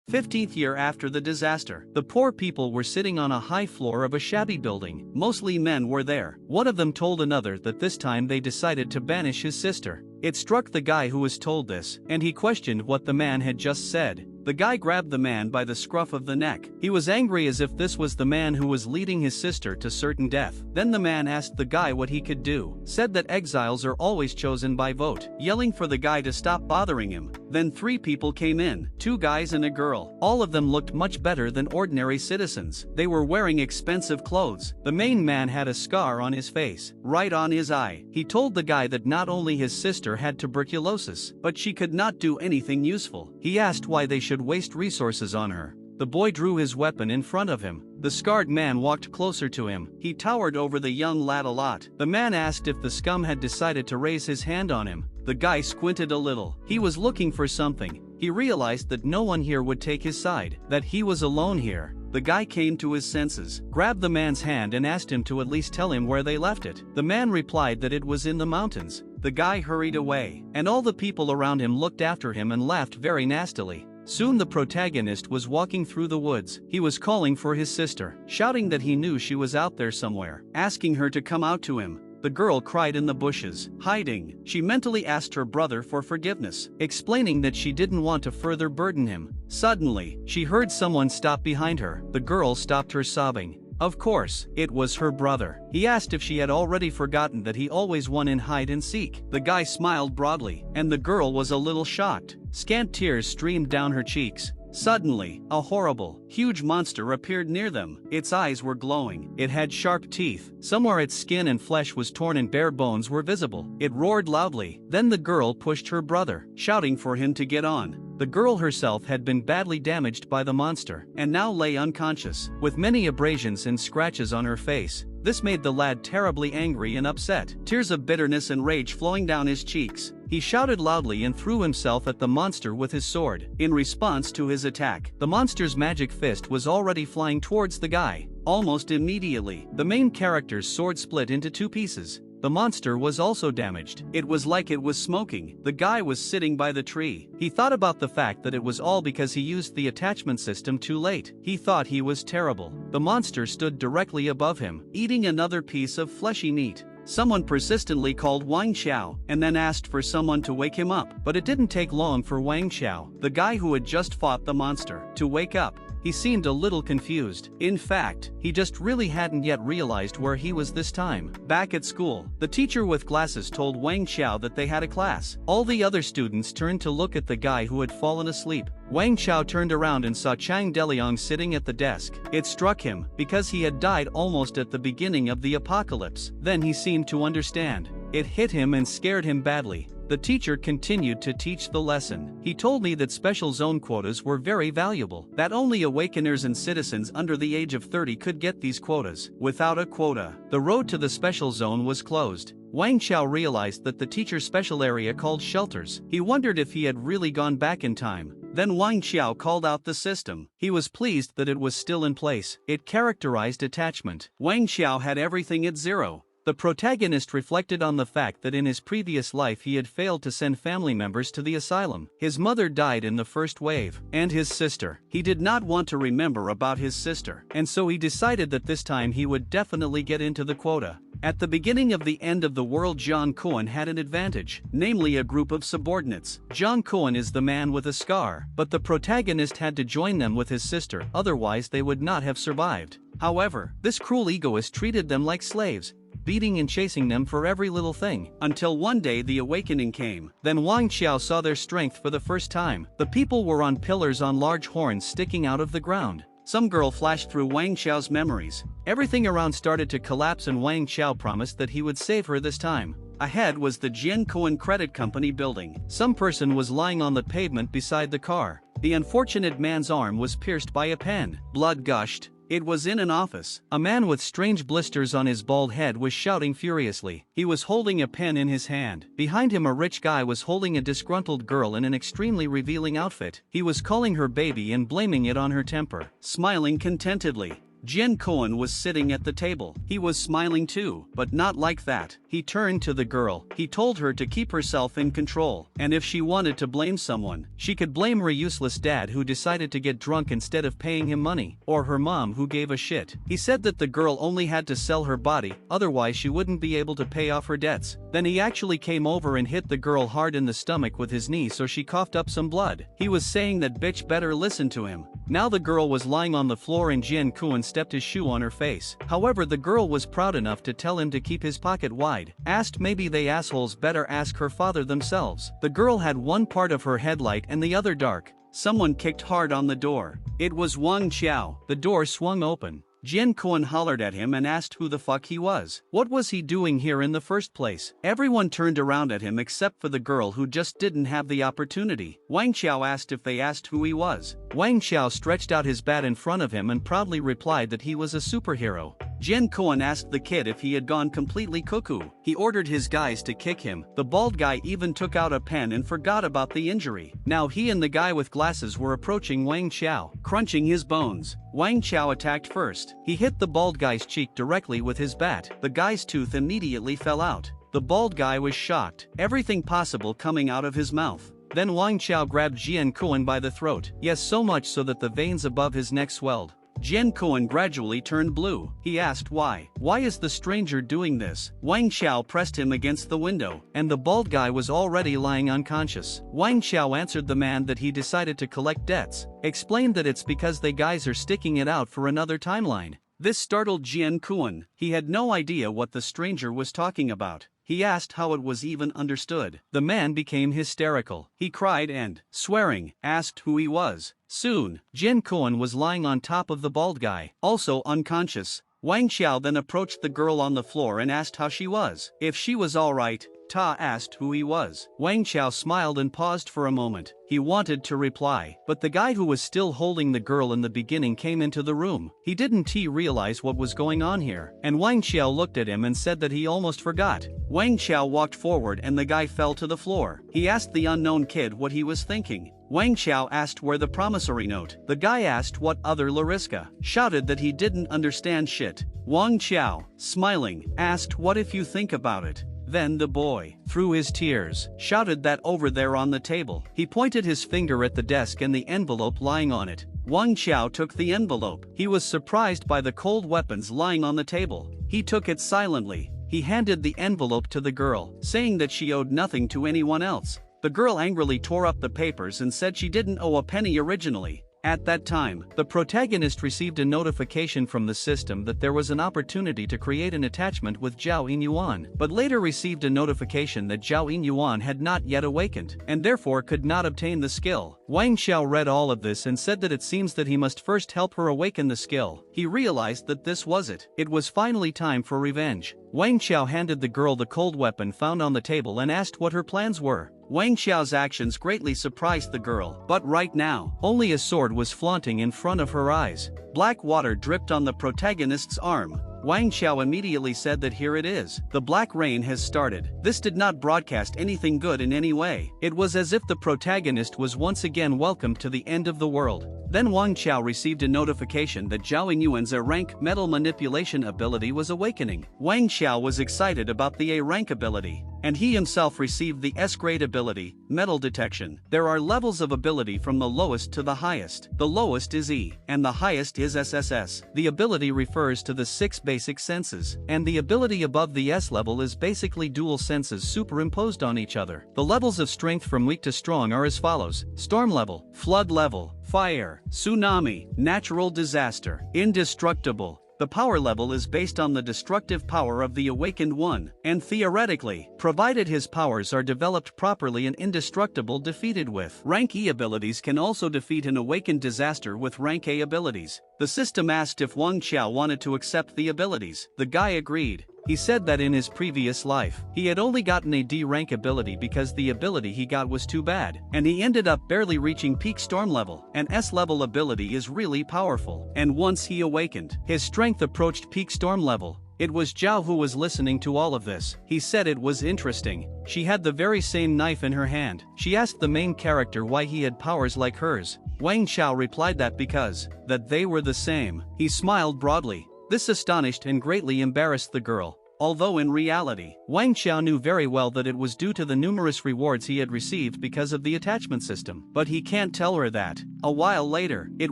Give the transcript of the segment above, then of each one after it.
15th year after the disaster. The poor people were sitting on a high floor of a shabby building. Mostly men were there. One of them told another that this time they decided to banish his sister. It struck the guy who was told this, and he questioned what the man had just said. The guy grabbed the man by the scruff of the neck. He was angry as if this was the man who was leading his sister to certain death. Then the man asked the guy what he could do, said that exiles are always chosen by vote, yelling for the guy to stop bothering him. Then 3 people came in, 2 guys and a girl. All of them looked much better than ordinary citizens. They were wearing expensive clothes. The main man had a scar on his face, right on his eye. He told the guy that not only his sister had tuberculosis, but she could not do anything useful. He asked why they should waste resources on her. The boy drew his weapon in front of him. The scarred man walked closer to him. He towered over the young lad a lot. The man asked if the scum had decided to raise his hand on him. The guy squinted a little. He was looking for something. He realized that no one here would take his side, that he was alone here. The guy came to his senses, grabbed the man's hand and asked him to at least tell him where they left it. The man replied that it was in the mountains. The guy hurried away, and all the people around him looked after him and laughed very nastily. Soon the protagonist was walking through the woods. He was calling for his sister, shouting that he knew she was out there somewhere, asking her to come out to him. The girl cried in the bushes, hiding. She mentally asked her brother for forgiveness, explaining that she didn't want to further burden him. Suddenly, she heard someone stop behind her. The girl stopped her sobbing. Of course, it was her brother. He asked if she had already forgotten that he always won in hide and seek. The guy smiled broadly, and the girl was a little shocked. Scant tears streamed down her cheeks. Suddenly, a horrible, huge monster appeared near them. Its eyes were glowing. It had sharp teeth. Somewhere its skin and flesh was torn and bare bones were visible. It roared loudly. Then the girl pushed her brother, shouting for him to get on. The girl herself had been badly damaged by the monster, and now lay unconscious, with many abrasions and scratches on her face. This made the lad terribly angry and upset, tears of bitterness and rage flowing down his cheeks. He shouted loudly and threw himself at the monster with his sword. In response to his attack, the monster's magic fist was already flying towards the guy. Almost immediately, the main character's sword split into 2 pieces. The monster was also damaged. It was like it was smoking. The guy was sitting by the tree. He thought about the fact that it was all because he used the attachment system too late. He thought he was terrible. The monster stood directly above him, eating another piece of fleshy meat. Someone persistently called Wang Qiao, and then asked for someone to wake him up. But it didn't take long for Wang Qiao, the guy who had just fought the monster, to wake up. He seemed a little confused. In fact, he just really hadn't yet realized where he was this time. Back at school, the teacher with glasses told Wang Qiao that they had a class. All the other students turned to look at the guy who had fallen asleep. Wang Qiao turned around and saw Chang Deliang sitting at the desk. It struck him, because he had died almost at the beginning of the apocalypse. Then he seemed to understand. It hit him and scared him badly. The teacher continued to teach the lesson. He told me that special zone quotas were very valuable, that only awakeners and citizens under the age of 30 could get these quotas. Without a quota, the road to the special zone was closed. Wang Qiao realized that the teacher's special area called shelters. He wondered if he had really gone back in time. Then Wang Qiao called out the system. He was pleased that it was still in place. It characterized attachment. Wang Qiao had everything at 0. The protagonist reflected on the fact that in his previous life he had failed to send family members to the asylum. His mother died in the first wave, and his sister. He did not want to remember about his sister, and so he decided that this time he would definitely get into the quota. At the beginning of the end of the world, John Cohen had an advantage, namely a group of subordinates. John Cohen is the man with a scar, but the protagonist had to join them with his sister, otherwise they would not have survived. However, this cruel egoist treated them like slaves, beating and chasing them for every little thing, until one day the awakening came. Then Wang Qiao saw their strength for the first time. The people were on pillars on large horns sticking out of the ground. Some girl flashed through Wang Qiao's memories. Everything around started to collapse and Wang Qiao promised that he would save her this time. Ahead was the Jian Cohen Credit Company building. Some person was lying on the pavement beside the car. The unfortunate man's arm was pierced by a pen. Blood gushed. It was in an office. A man with strange blisters on his bald head was shouting furiously. He was holding a pen in his hand. Behind him a rich guy was holding a disgruntled girl in an extremely revealing outfit. He was calling her baby and blaming it on her temper. Smiling contentedly, Jian Koan was sitting at the table. He was smiling too, but not like that. He turned to the girl. He told her to keep herself in control, and if she wanted to blame someone, she could blame her useless dad who decided to get drunk instead of paying him money, or her mom who gave a shit. He said that the girl only had to sell her body, otherwise she wouldn't be able to pay off her debts. Then he actually came over and hit the girl hard in the stomach with his knee so she coughed up some blood. He was saying that bitch better listen to him. Now the girl was lying on the floor and Jian Koan stepped his shoe on her face. However, the girl was proud enough to tell him to keep his pocket wide. Asked maybe they assholes better ask her father themselves. The girl had one part of her head light and the other dark. Someone kicked hard on the door. It was Wang Qiao. The door swung open. Jian Koan hollered at him and asked who the fuck he was. What was he doing here in the first place? Everyone turned around at him except for the girl who just didn't have the opportunity. Wang Qiao asked if they asked who he was. Wang Qiao stretched out his bat in front of him and proudly replied that he was a superhero. Jian Koan asked the kid if he had gone completely cuckoo. He ordered his guys to kick him. The bald guy even took out a pen and forgot about the injury. Now he and the guy with glasses were approaching Wang Qiao, crunching his bones. Wang Qiao attacked first. He hit the bald guy's cheek directly with his bat. The guy's tooth immediately fell out. The bald guy was shocked, everything possible coming out of his mouth. Then Wang Qiao grabbed Jian Koan by the throat. Yes, so much so that the veins above his neck swelled. Jian Koan gradually turned blue. He asked why. Why is the stranger doing this? Wang Qiao pressed him against the window, and the bald guy was already lying unconscious. Wang Qiao answered the man that he decided to collect debts, explained that it's because they guys are sticking it out for another timeline. This startled Jian Koan. He had no idea what the stranger was talking about. He asked how it was even understood. The man became hysterical. He cried and, swearing, asked who he was. Soon, Jian Koan was lying on top of the bald guy, also unconscious. Wang Qiao then approached the girl on the floor and asked how she was. If she was alright, Ta asked who he was. Wang Qiao smiled and paused for a moment. He wanted to reply, but the guy who was still holding the girl in the beginning came into the room. He didn't realize what was going on here, and Wang Qiao looked at him and said that he almost forgot. Wang Qiao walked forward and the guy fell to the floor. He asked the unknown kid what he was thinking. Wang Qiao asked where the promissory note. The guy asked what other Lariska. Shouted that he didn't understand shit. Wang Qiao, smiling, asked what if you think about it. Then the boy, through his tears, shouted that over there on the table. He pointed his finger at the desk and the envelope lying on it. Wang Qiao took the envelope. He was surprised by the cold weapons lying on the table. He took it silently. He handed the envelope to the girl, saying that she owed nothing to anyone else. The girl angrily tore up the papers and said she didn't owe a penny originally. At that time, the protagonist received a notification from the system that there was an opportunity to create an attachment with Zhao Yinyuan, but later received a notification that Zhao Yinyuan had not yet awakened, and therefore could not obtain the skill. Wang Qiao read all of this and said that it seems that he must first help her awaken the skill. He realized that this was it. It was finally time for revenge. Wang Qiao handed the girl the cold weapon found on the table and asked what her plans were. Wang Qiao's actions greatly surprised the girl, but right now, only a sword was flaunting in front of her eyes. Black water dripped on the protagonist's arm. Wang Qiao immediately said that here it is. The black rain has started. This did not broadcast anything good in any way. It was as if the protagonist was once again welcomed to the end of the world. Then Wang Qiao received a notification that Zhao Yinyuan's A-rank metal manipulation ability was awakening. Wang Qiao was excited about the A-rank ability, and he himself received the S-grade ability, metal detection. There are levels of ability from the lowest to the highest. The lowest is E, and the highest is SSS. The ability refers to the 6 basic senses, and the ability above the S level is basically dual senses superimposed on each other. The levels of strength from weak to strong are as follows: storm level, flood level, fire, tsunami, natural disaster, indestructible. The power level is based on the destructive power of the awakened one, and theoretically, provided his powers are developed properly and indestructible, defeated with rank E abilities can also defeat an awakened disaster with rank A abilities. The system asked if Wang Qiao wanted to accept the abilities. The guy agreed. He said that in his previous life, he had only gotten a D rank ability because the ability he got was too bad, and he ended up barely reaching peak storm level. An S level ability is really powerful, and once he awakened, his strength approached peak storm level. It was Zhao who was listening to all of this. He said it was interesting. She had the very same knife in her hand. She asked the main character why he had powers like hers. Wang Qiao replied that because they were the same. He smiled broadly. This astonished and greatly embarrassed the girl. Although in reality, Wang Qiao knew very well that it was due to the numerous rewards he had received because of the attachment system. But he can't tell her that. A while later, it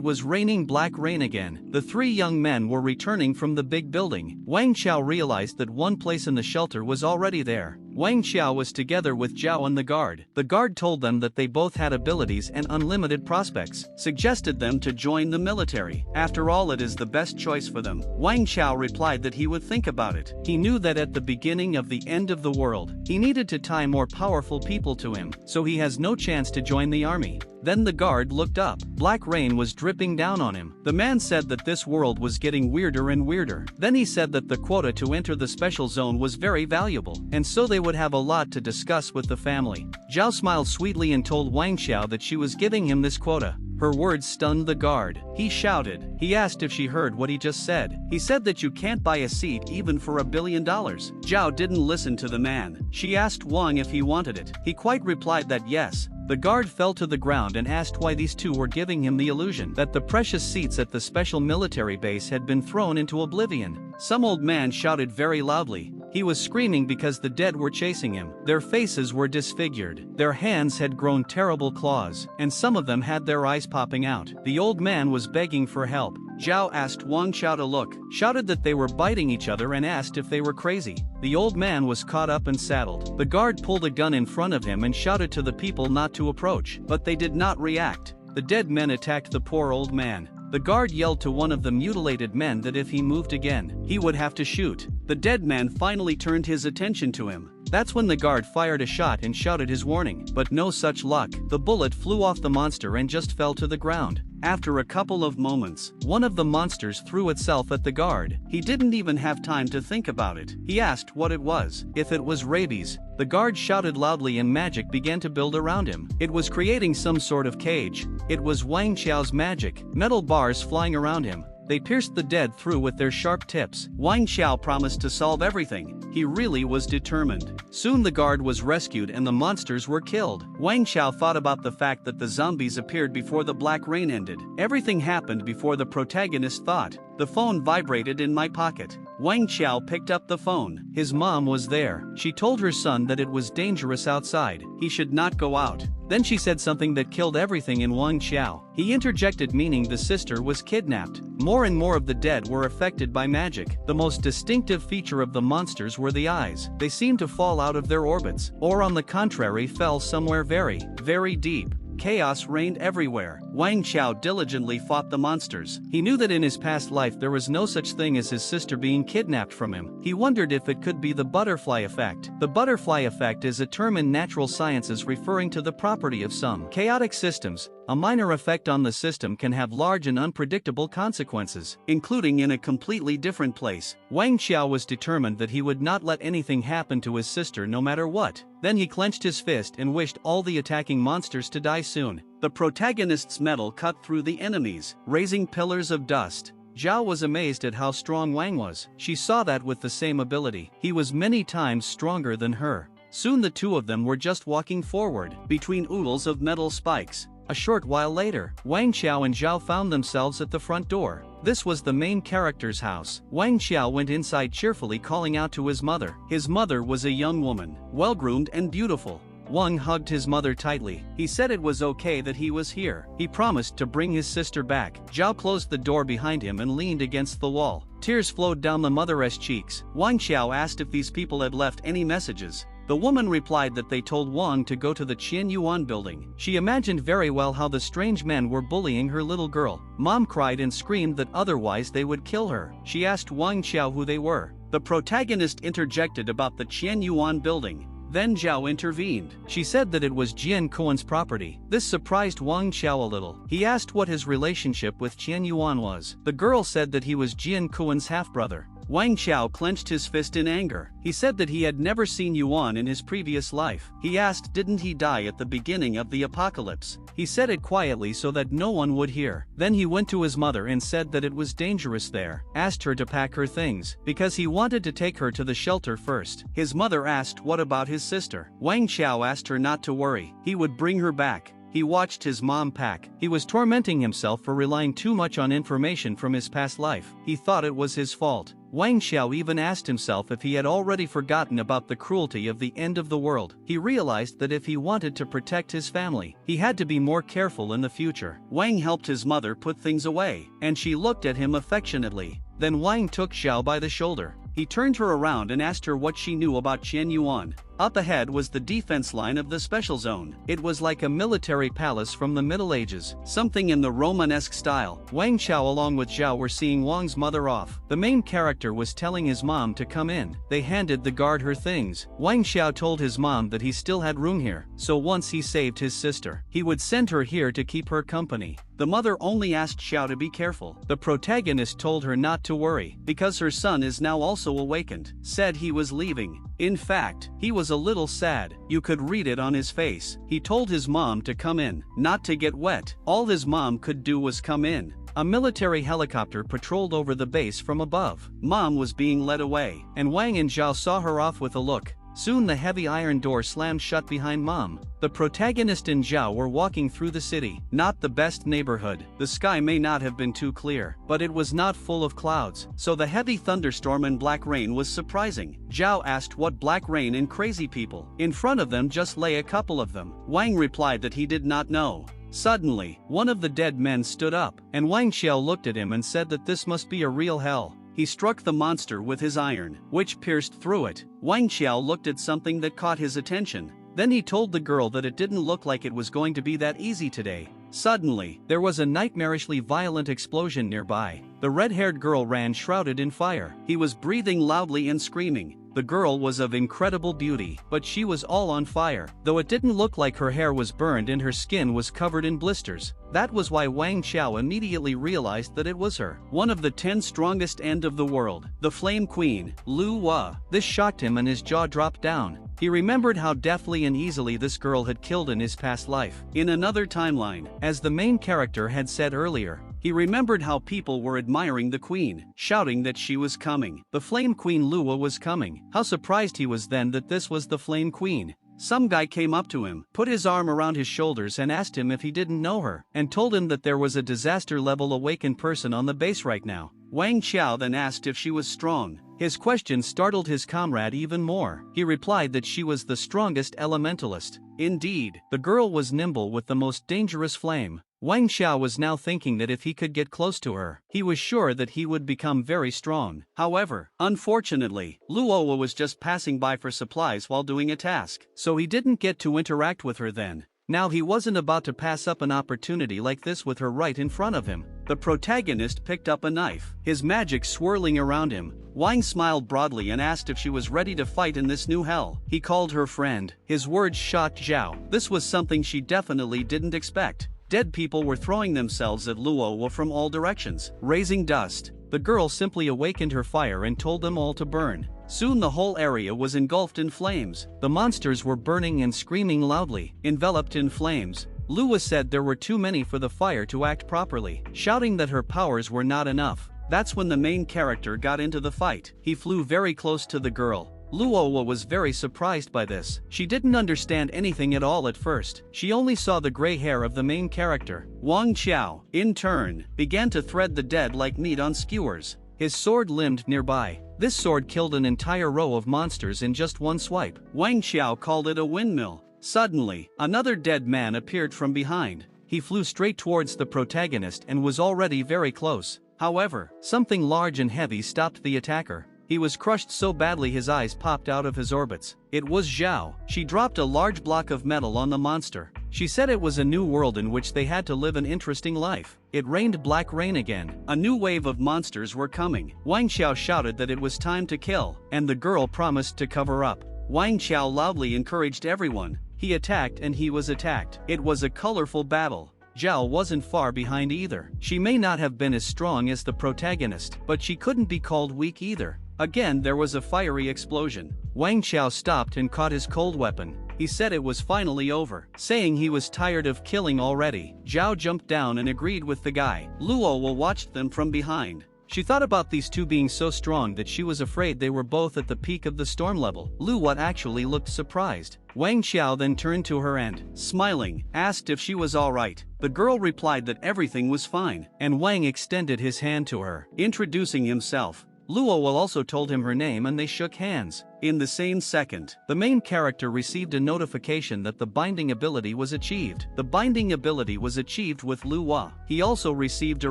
was raining black rain again. The three young men were returning from the big building. Wang Qiao realized that one place in the shelter was already there. Wang Qiao was together with Zhao and the guard. The guard told them that they both had abilities and unlimited prospects, suggested them to join the military. After all, it is the best choice for them. Wang Qiao replied that he would think about it. He knew that at the beginning of the end of the world, he needed to tie more powerful people to him, so he has no chance to join the army. Then the guard looked up. Black rain was dripping down on him. The man said that this world was getting weirder and weirder. Then he said that the quota to enter the special zone was very valuable, and so they would have a lot to discuss with the family. Zhao smiled sweetly and told Wang Qiao that she was giving him this quota. Her words stunned the guard. He shouted. He asked if she heard what he just said. He said that you can't buy a seat even for $1 billion. Zhao didn't listen to the man. She asked Wang if he wanted it. He quite replied that yes. The guard fell to the ground and asked why these two were giving him the illusion that the precious seats at the special military base had been thrown into oblivion. Some old man shouted very loudly. He was screaming because the dead were chasing him. Their faces were disfigured. Their hands had grown terrible claws, and some of them had their eyes popping out. The old man was begging for help. Zhao asked Wang Qiao to look, shouted that they were biting each other and asked if they were crazy. The old man was caught up and saddled. The guard pulled a gun in front of him and shouted to the people not to approach, but they did not react. The dead men attacked the poor old man. The guard yelled to one of the mutilated men that if he moved again, he would have to shoot. The dead man finally turned his attention to him. That's when the guard fired a shot and shouted his warning, but no such luck. The bullet flew off the monster and just fell to the ground. After a couple of moments, one of the monsters threw itself at the guard. He didn't even have time to think about it. He asked what it was. If it was rabies. The guard shouted loudly and magic began to build around him. It was creating some sort of cage. It was Wang Qiao's magic. Metal bars flying around him. They pierced the dead through with their sharp tips. Wang Qiao promised to solve everything. He really was determined. Soon the guard was rescued and the monsters were killed. Wang Qiao thought about the fact that the zombies appeared before the black rain ended. Everything happened before the protagonist thought. The phone vibrated in my pocket. Wang Qiao picked up the phone. His mom was there. She told her son that it was dangerous outside. He should not go out. Then she said something that killed everything in Wang Qiao. He interjected, meaning the sister was kidnapped. More and more of the dead were affected by magic. The most distinctive feature of the monsters were the eyes. They seemed to fall out of their orbits, or on the contrary fell somewhere very, very deep. Chaos reigned everywhere. Wang Qiao diligently fought the monsters. He knew that in his past life there was no such thing as his sister being kidnapped from him. He wondered if it could be the butterfly effect. The butterfly effect is a term in natural sciences referring to the property of some chaotic systems. A minor effect on the system can have large and unpredictable consequences, including in a completely different place. Wang Qiao was determined that he would not let anything happen to his sister no matter what. Then he clenched his fist and wished all the attacking monsters to die soon. The protagonist's metal cut through the enemies, raising pillars of dust. Zhao was amazed at how strong Wang was. She saw that with the same ability, he was many times stronger than her. Soon the two of them were just walking forward, between oodles of metal spikes. A short while later, Wang Qiao and Zhao found themselves at the front door. This was the main character's house. Wang Qiao went inside cheerfully, calling out to his mother. His mother was a young woman, well-groomed and beautiful. Wang hugged his mother tightly. He said it was okay that he was here. He promised to bring his sister back. Zhao closed the door behind him and leaned against the wall. Tears flowed down the mother's cheeks. Wang Qiao asked if these people had left any messages. The woman replied that they told Wang to go to the Qianyuan building. She imagined very well how the strange men were bullying her little girl. Mom cried and screamed that otherwise they would kill her. She asked Wang Qiao who they were. The protagonist interjected about the Qianyuan building. Then Zhao intervened. She said that it was Jian Kuan's property. This surprised Wang Qiao a little. He asked what his relationship with Qianyuan was. The girl said that he was Jian Kuan's half-brother. Wang Qiao clenched his fist in anger. He said that he had never seen Yuan in his previous life. He asked, didn't he die at the beginning of the apocalypse? He said it quietly so that no one would hear. Then he went to his mother and said that it was dangerous there, asked her to pack her things, because he wanted to take her to the shelter first. His mother asked what about his sister. Wang Qiao asked her not to worry, he would bring her back. He watched his mom pack. He was tormenting himself for relying too much on information from his past life. He thought it was his fault. Wang Qiao even asked himself if he had already forgotten about the cruelty of the end of the world. He realized that if he wanted to protect his family, he had to be more careful in the future. Wang helped his mother put things away, and she looked at him affectionately. Then Wang took Xiao by the shoulder. He turned her around and asked her what she knew about Qian Yuan. Up ahead was the defense line of the special zone. It was like a military palace from the Middle Ages, something in the Romanesque style. Wang Qiao along with Zhao were seeing Wang's mother off. The main character was telling his mom to come in. They handed the guard her things. Wang Qiao told his mom that he still had room here, so once he saved his sister, he would send her here to keep her company. The mother only asked Xiao to be careful. The protagonist told her not to worry, because her son is now also awakened. Said he was leaving. In fact, he was a little sad. You could read it on his face. He told his mom to come in, not to get wet. All his mom could do was come in. A military helicopter patrolled over the base from above. Mom was being led away, and Wang and Zhao saw her off with a look. Soon the heavy iron door slammed shut behind Mom. The protagonist and Zhao were walking through the city. Not the best neighborhood. The sky may not have been too clear, but it was not full of clouds, so the heavy thunderstorm and black rain was surprising. Zhao asked what black rain and crazy people. In front of them just lay a couple of them. Wang replied that he did not know. Suddenly, one of the dead men stood up, and Wang Qiao looked at him and said that this must be a real hell. He struck the monster with his iron, which pierced through it. Wang Qiao looked at something that caught his attention. Then he told the girl that it didn't look like it was going to be that easy today. Suddenly, there was a nightmarishly violent explosion nearby. The red-haired girl ran shrouded in fire. He was breathing loudly and screaming. The girl was of incredible beauty, but she was all on fire, though it didn't look like her hair was burned and her skin was covered in blisters. That was why Wang Qiao immediately realized that it was her. One of the 10 strongest end of the world, the Flame Queen, Lu Hua. This shocked him and his jaw dropped down. He remembered how deftly and easily this girl had killed in his past life. In another timeline, as the main character had said earlier, he remembered how people were admiring the queen, shouting that she was coming. The Flame Queen Lua was coming. How surprised he was then that this was the Flame Queen. Some guy came up to him, put his arm around his shoulders and asked him if he didn't know her, and told him that there was a disaster-level awakened person on the base right now. Wang Qiao then asked if she was strong. His question startled his comrade even more. He replied that she was the strongest elementalist. Indeed, the girl was nimble with the most dangerous flame. Wang Qiao was now thinking that if he could get close to her, he was sure that he would become very strong. However, unfortunately, Luowa was just passing by for supplies while doing a task, so he didn't get to interact with her then. Now he wasn't about to pass up an opportunity like this with her right in front of him. The protagonist picked up a knife, his magic swirling around him. Wang smiled broadly and asked if she was ready to fight in this new hell. He called her friend. His words shocked Zhao. This was something she definitely didn't expect. Dead people were throwing themselves at Luowa from all directions, raising dust. The girl simply awakened her fire and told them all to burn. Soon the whole area was engulfed in flames. The monsters were burning and screaming loudly, enveloped in flames. Lua said there were too many for the fire to act properly, shouting that her powers were not enough. That's when the main character got into the fight. He flew very close to the girl. Luowa was very surprised by this. She didn't understand anything at all at first. She only saw the gray hair of the main character. Wang Qiao, in turn, began to thread the dead like meat on skewers. His sword limbed nearby. This sword killed an entire row of monsters in just one swipe. Wang Qiao called it a windmill. Suddenly, another dead man appeared from behind. He flew straight towards the protagonist and was already very close. However, something large and heavy stopped the attacker. He was crushed so badly his eyes popped out of his orbits. It was Zhao. She dropped a large block of metal on the monster. She said it was a new world in which they had to live an interesting life. It rained black rain again. A new wave of monsters were coming. Wang Qiao shouted that it was time to kill, and the girl promised to cover up. Wang Qiao loudly encouraged everyone. He attacked and he was attacked. It was a colorful battle. Zhao wasn't far behind either. She may not have been as strong as the protagonist, but she couldn't be called weak either. Again there was a fiery explosion. Wang Qiao stopped and caught his cold weapon. He said it was finally over, saying he was tired of killing already. Zhao jumped down and agreed with the guy. Luo watched them from behind. She thought about these two being so strong that she was afraid they were both at the peak of the storm level. Luo actually looked surprised. Wang Qiao then turned to her and, smiling, asked if she was alright. The girl replied that everything was fine, and Wang extended his hand to her, introducing himself. Luo also told him her name and they shook hands. In the same second, the main character received a notification that the binding ability was achieved. The binding ability was achieved with Luo. He also received a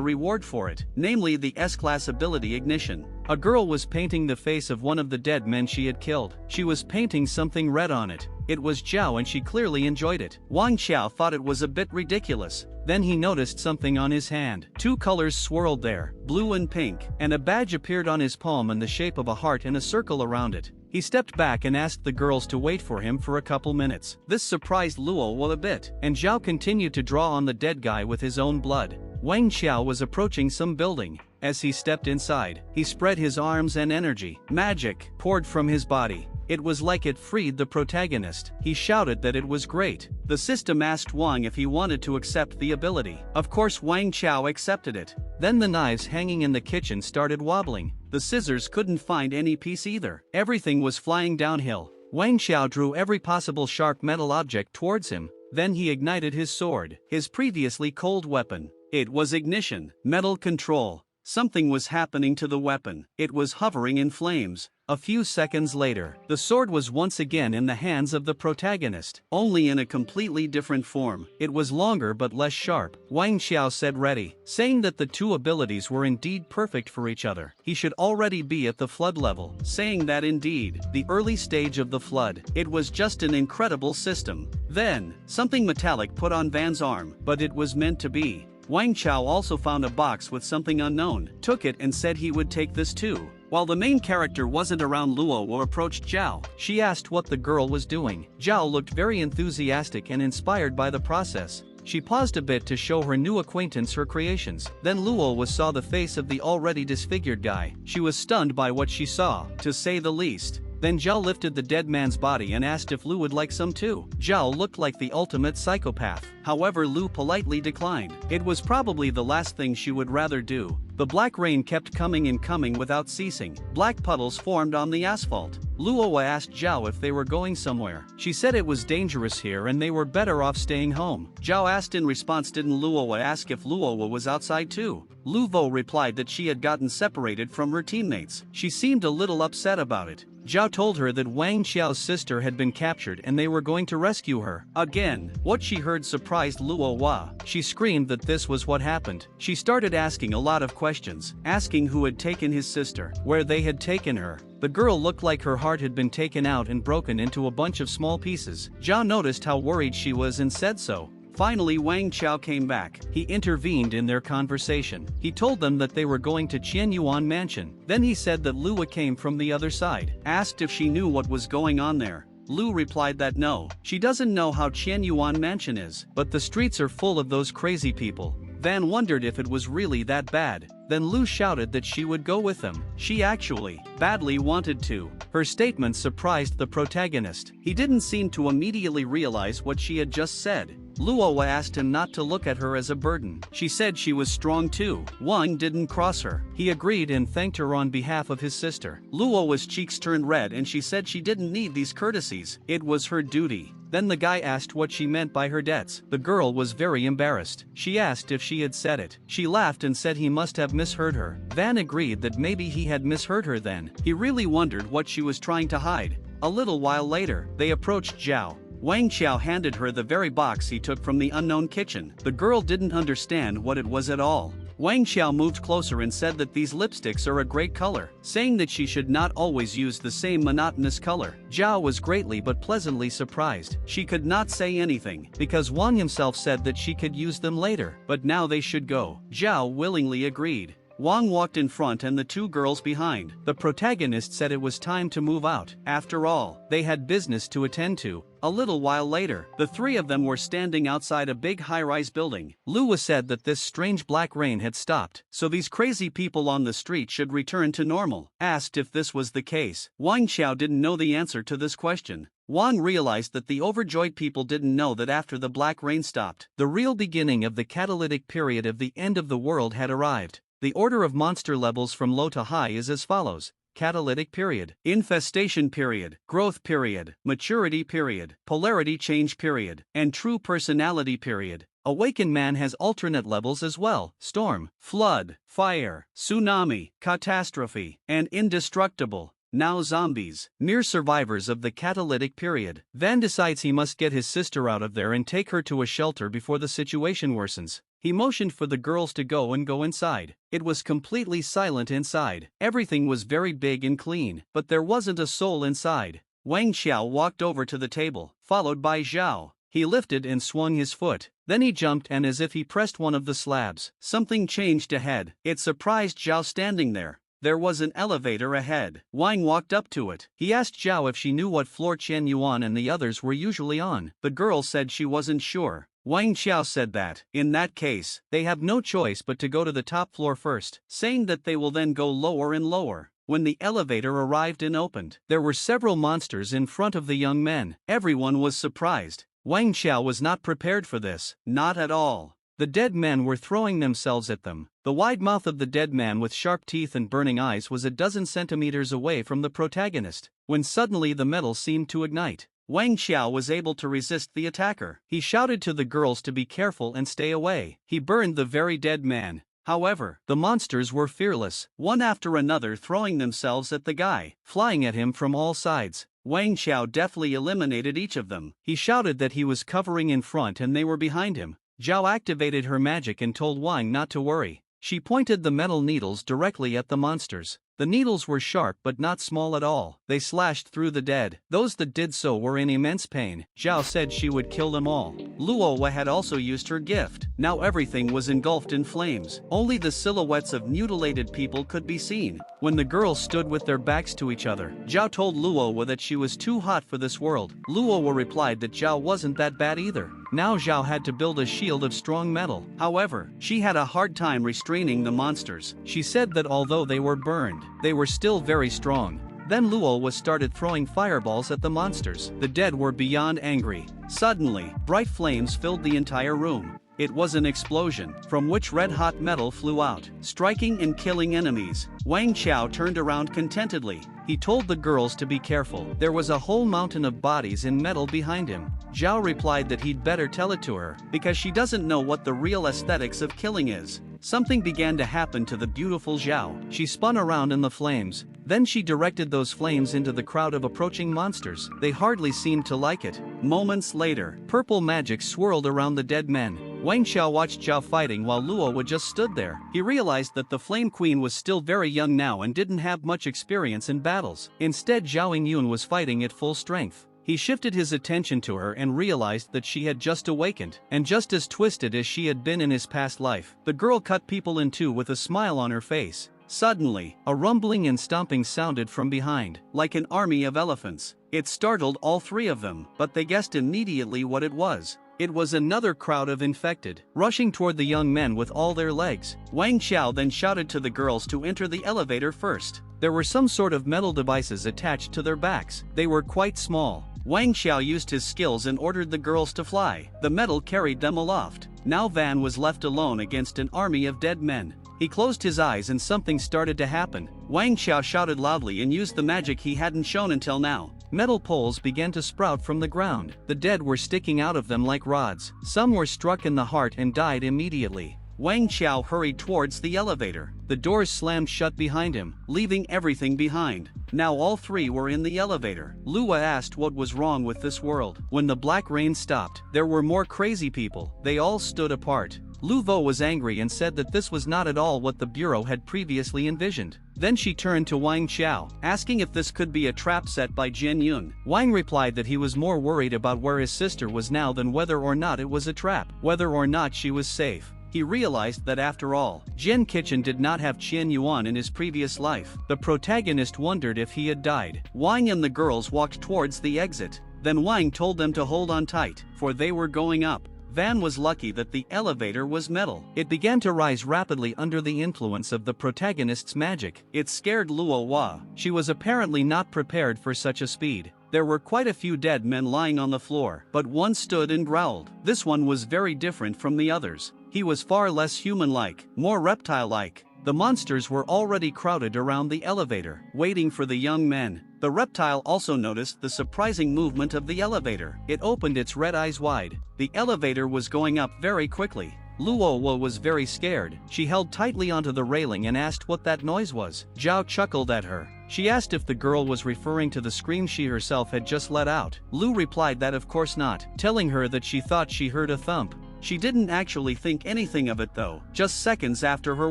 reward for it, namely the S-class ability Ignition. A girl was painting the face of one of the dead men she had killed. She was painting something red on it. It was Zhao and she clearly enjoyed it. Wang Qiao thought it was a bit ridiculous. Then he noticed something on his hand. Two colors swirled there, blue and pink, and a badge appeared on his palm in the shape of a heart and a circle around it. He stepped back and asked the girls to wait for him for a couple minutes. This surprised Luo a bit, and Zhao continued to draw on the dead guy with his own blood. Wang Qiao was approaching some building. As he stepped inside, he spread his arms and energy. Magic poured from his body. It was like it freed the protagonist. He shouted that it was great. The system asked Wang if he wanted to accept the ability. Of course Wang Qiao accepted it. Then the knives hanging in the kitchen started wobbling. The scissors couldn't find any piece either. Everything was flying downhill. Wang Qiao drew every possible sharp metal object towards him. Then he ignited his sword, his previously cold weapon. It was ignition, metal control. Something was happening to the weapon. It was hovering in flames. A few seconds later, the sword was once again in the hands of the protagonist, only in a completely different form. It was longer but less sharp. Wang Qiao said ready, saying that the two abilities were indeed perfect for each other. He should already be at the flood level, saying that indeed, the early stage of the flood, it was just an incredible system. Then, something metallic put on Van's arm, but it was meant to be. Wang Qiao also found a box with something unknown, took it and said he would take this too. While the main character wasn't around, Luo approached Zhao. She asked what the girl was doing. Zhao looked very enthusiastic and inspired by the process. She paused a bit to show her new acquaintance her creations. Then Luo saw the face of the already disfigured guy. She was stunned by what she saw, to say the least. Then Zhao lifted the dead man's body and asked if Lu would like some too. Zhao looked like the ultimate psychopath. However, Lu politely declined. It was probably the last thing she would rather do. The black rain kept coming and coming without ceasing. Black puddles formed on the asphalt. Luo asked Zhao if they were going somewhere. She said it was dangerous here and they were better off staying home. Zhao asked in response, didn't Luo ask if Luo was outside too? Luo replied that she had gotten separated from her teammates. She seemed a little upset about it. Zhao told her that Wang Qiao's sister had been captured and they were going to rescue her. Again, what she heard surprised Luo. She screamed that this was what happened. She started asking a lot of questions, asking who had taken his sister, where they had taken her. The girl looked like her heart had been taken out and broken into a bunch of small pieces. Zhao noticed how worried she was and said so. Finally, Wang Qiao came back. He intervened in their conversation. He told them that they were going to Qianyuan Mansion. Then he said that Lua came from the other side. Asked if she knew what was going on there. Lu replied that no, she doesn't know how Qianyuan Mansion is, but the streets are full of those crazy people. Van wondered if it was really that bad. Then Lu shouted that she would go with them. She actually, badly wanted to. Her statement surprised the protagonist. He didn't seem to immediately realize what she had just said. Luo asked him not to look at her as a burden. She said she was strong too. Wang didn't cross her. He agreed and thanked her on behalf of his sister. Luo's cheeks turned red and she said she didn't need these courtesies. It was her duty. Then the guy asked what she meant by her debts. The girl was very embarrassed. She asked if she had said it. She laughed and said he must have misheard her. Van agreed that maybe he had misheard her then. He really wondered what she was trying to hide. A little while later, they approached Zhao. Wang Qiao handed her the very box he took from the unknown kitchen. The girl didn't understand what it was at all. Wang Qiao moved closer and said that these lipsticks are a great color, saying that she should not always use the same monotonous color. Zhao was greatly but pleasantly surprised. She could not say anything, because Wang himself said that she could use them later, but now they should go. Zhao willingly agreed. Wang walked in front and the two girls behind. The protagonist said it was time to move out. After all, they had business to attend to. A little while later, the three of them were standing outside a big high-rise building. Lua said that this strange black rain had stopped, so these crazy people on the street should return to normal. Asked if this was the case, Wang Qiao didn't know the answer to this question. Wang realized that the overjoyed people didn't know that after the black rain stopped, the real beginning of the catalytic period of the end of the world had arrived. The order of monster levels from low to high is as follows: catalytic period, infestation period, growth period, maturity period, polarity change period, and true personality period. Awakened man has alternate levels as well: storm, flood, fire, tsunami, catastrophe, and indestructible. Now zombies, mere survivors of the catalytic period. Van decides he must get his sister out of there and take her to a shelter before the situation worsens. He motioned for the girls to go inside. It was completely silent inside. Everything was very big and clean, but there wasn't a soul inside. Wang Qiao walked over to the table, followed by Zhao. He lifted and swung his foot. Then he jumped, and as if he pressed one of the slabs, something changed ahead. It surprised Zhao standing there. There was an elevator ahead. Wang walked up to it. He asked Zhao if she knew what floor Chen Yuan and the others were usually on. The girl said she wasn't sure. Wang Qiao said that, in that case, they have no choice but to go to the top floor first, saying that they will then go lower and lower. When the elevator arrived and opened, there were several monsters in front of the young men. Everyone was surprised. Wang Qiao was not prepared for this, not at all. The dead men were throwing themselves at them. The wide mouth of the dead man with sharp teeth and burning eyes was a dozen centimeters away from the protagonist, when suddenly the metal seemed to ignite. Wang Qiao was able to resist the attacker. He shouted to the girls to be careful and stay away. He burned the very dead man. However, the monsters were fearless, one after another throwing themselves at the guy, flying at him from all sides. Wang Qiao deftly eliminated each of them. He shouted that he was covering in front and they were behind him. Zhao activated her magic and told Wang not to worry. She pointed the metal needles directly at the monsters. The needles were sharp but not small at all. They slashed through the dead. Those that did so were in immense pain. Zhao said she would kill them all. Luowa had also used her gift. Now everything was engulfed in flames. Only the silhouettes of mutilated people could be seen. When the girls stood with their backs to each other, Zhao told Luowa that she was too hot for this world. Luowa replied that Zhao wasn't that bad either. Now Zhao had to build a shield of strong metal. However, she had a hard time restraining the monsters. She said that although they were burned, they were still very strong. Then Luo started throwing fireballs at the monsters. The dead were beyond angry. Suddenly, bright flames filled the entire room. It was an explosion, from which red-hot metal flew out, striking and killing enemies. Wang Qiao turned around contentedly. He told the girls to be careful. There was a whole mountain of bodies in metal behind him. Zhao replied that he'd better tell it to her, because she doesn't know what the real aesthetics of killing is. Something began to happen to the beautiful Zhao. She spun around in the flames. Then she directed those flames into the crowd of approaching monsters. They hardly seemed to like it. Moments later, purple magic swirled around the dead men. Wang Qiao watched Zhao fighting while Luo just stood there. He realized that the Flame Queen was still very young now and didn't have much experience in battles. Instead, Zhao Yun was fighting at full strength. He shifted his attention to her and realized that she had just awakened, and just as twisted as she had been in his past life. The girl cut people in two with a smile on her face. Suddenly, a rumbling and stomping sounded from behind, like an army of elephants. It startled all three of them, but they guessed immediately what it was. It was another crowd of infected, rushing toward the young men with all their legs. Wang Qiao then shouted to the girls to enter the elevator first. There were some sort of metal devices attached to their backs. They were quite small. Wang Qiao used his skills and ordered the girls to fly. The metal carried them aloft. Now Van was left alone against an army of dead men. He closed his eyes and something started to happen. Wang Qiao shouted loudly and used the magic he hadn't shown until now. Metal poles began to sprout from the ground. The dead were sticking out of them like rods. Some were struck in the heart and died immediately. Wang Qiao hurried towards the elevator. The doors slammed shut behind him, leaving everything behind. Now all three were in the elevator. Lua asked what was wrong with this world. When the black rain stopped, there were more crazy people. They all stood apart. Lu Vo was angry and said that this was not at all what the Bureau had previously envisioned. Then she turned to Wang Qiao, asking if this could be a trap set by Jin Yun. Wang replied that he was more worried about where his sister was now than whether or not it was a trap, whether or not she was safe. he realized that after all, Jin Kitchen did not have Qian Yuan in his previous life. The protagonist wondered if he had died. Wang and the girls walked towards the exit. Then Wang told them to hold on tight, for they were going up. Van was lucky that the elevator was metal. It began to rise rapidly under the influence of the protagonist's magic. It scared Luo Hua. She was apparently not prepared for such a speed. There were quite a few dead men lying on the floor, but one stood and growled. This one was very different from the others. He was far less human-like, more reptile-like. The monsters were already crowded around the elevator, waiting for the young men. The reptile also noticed the surprising movement of the elevator. It opened its red eyes wide. The elevator was going up very quickly. Luo Hua was very scared. She held tightly onto the railing and asked what that noise was. Zhao chuckled at her. She asked if the girl was referring to the scream she herself had just let out. Lu replied that of course not, telling her that she thought she heard a thump. She didn't actually think anything of it though. Just seconds after her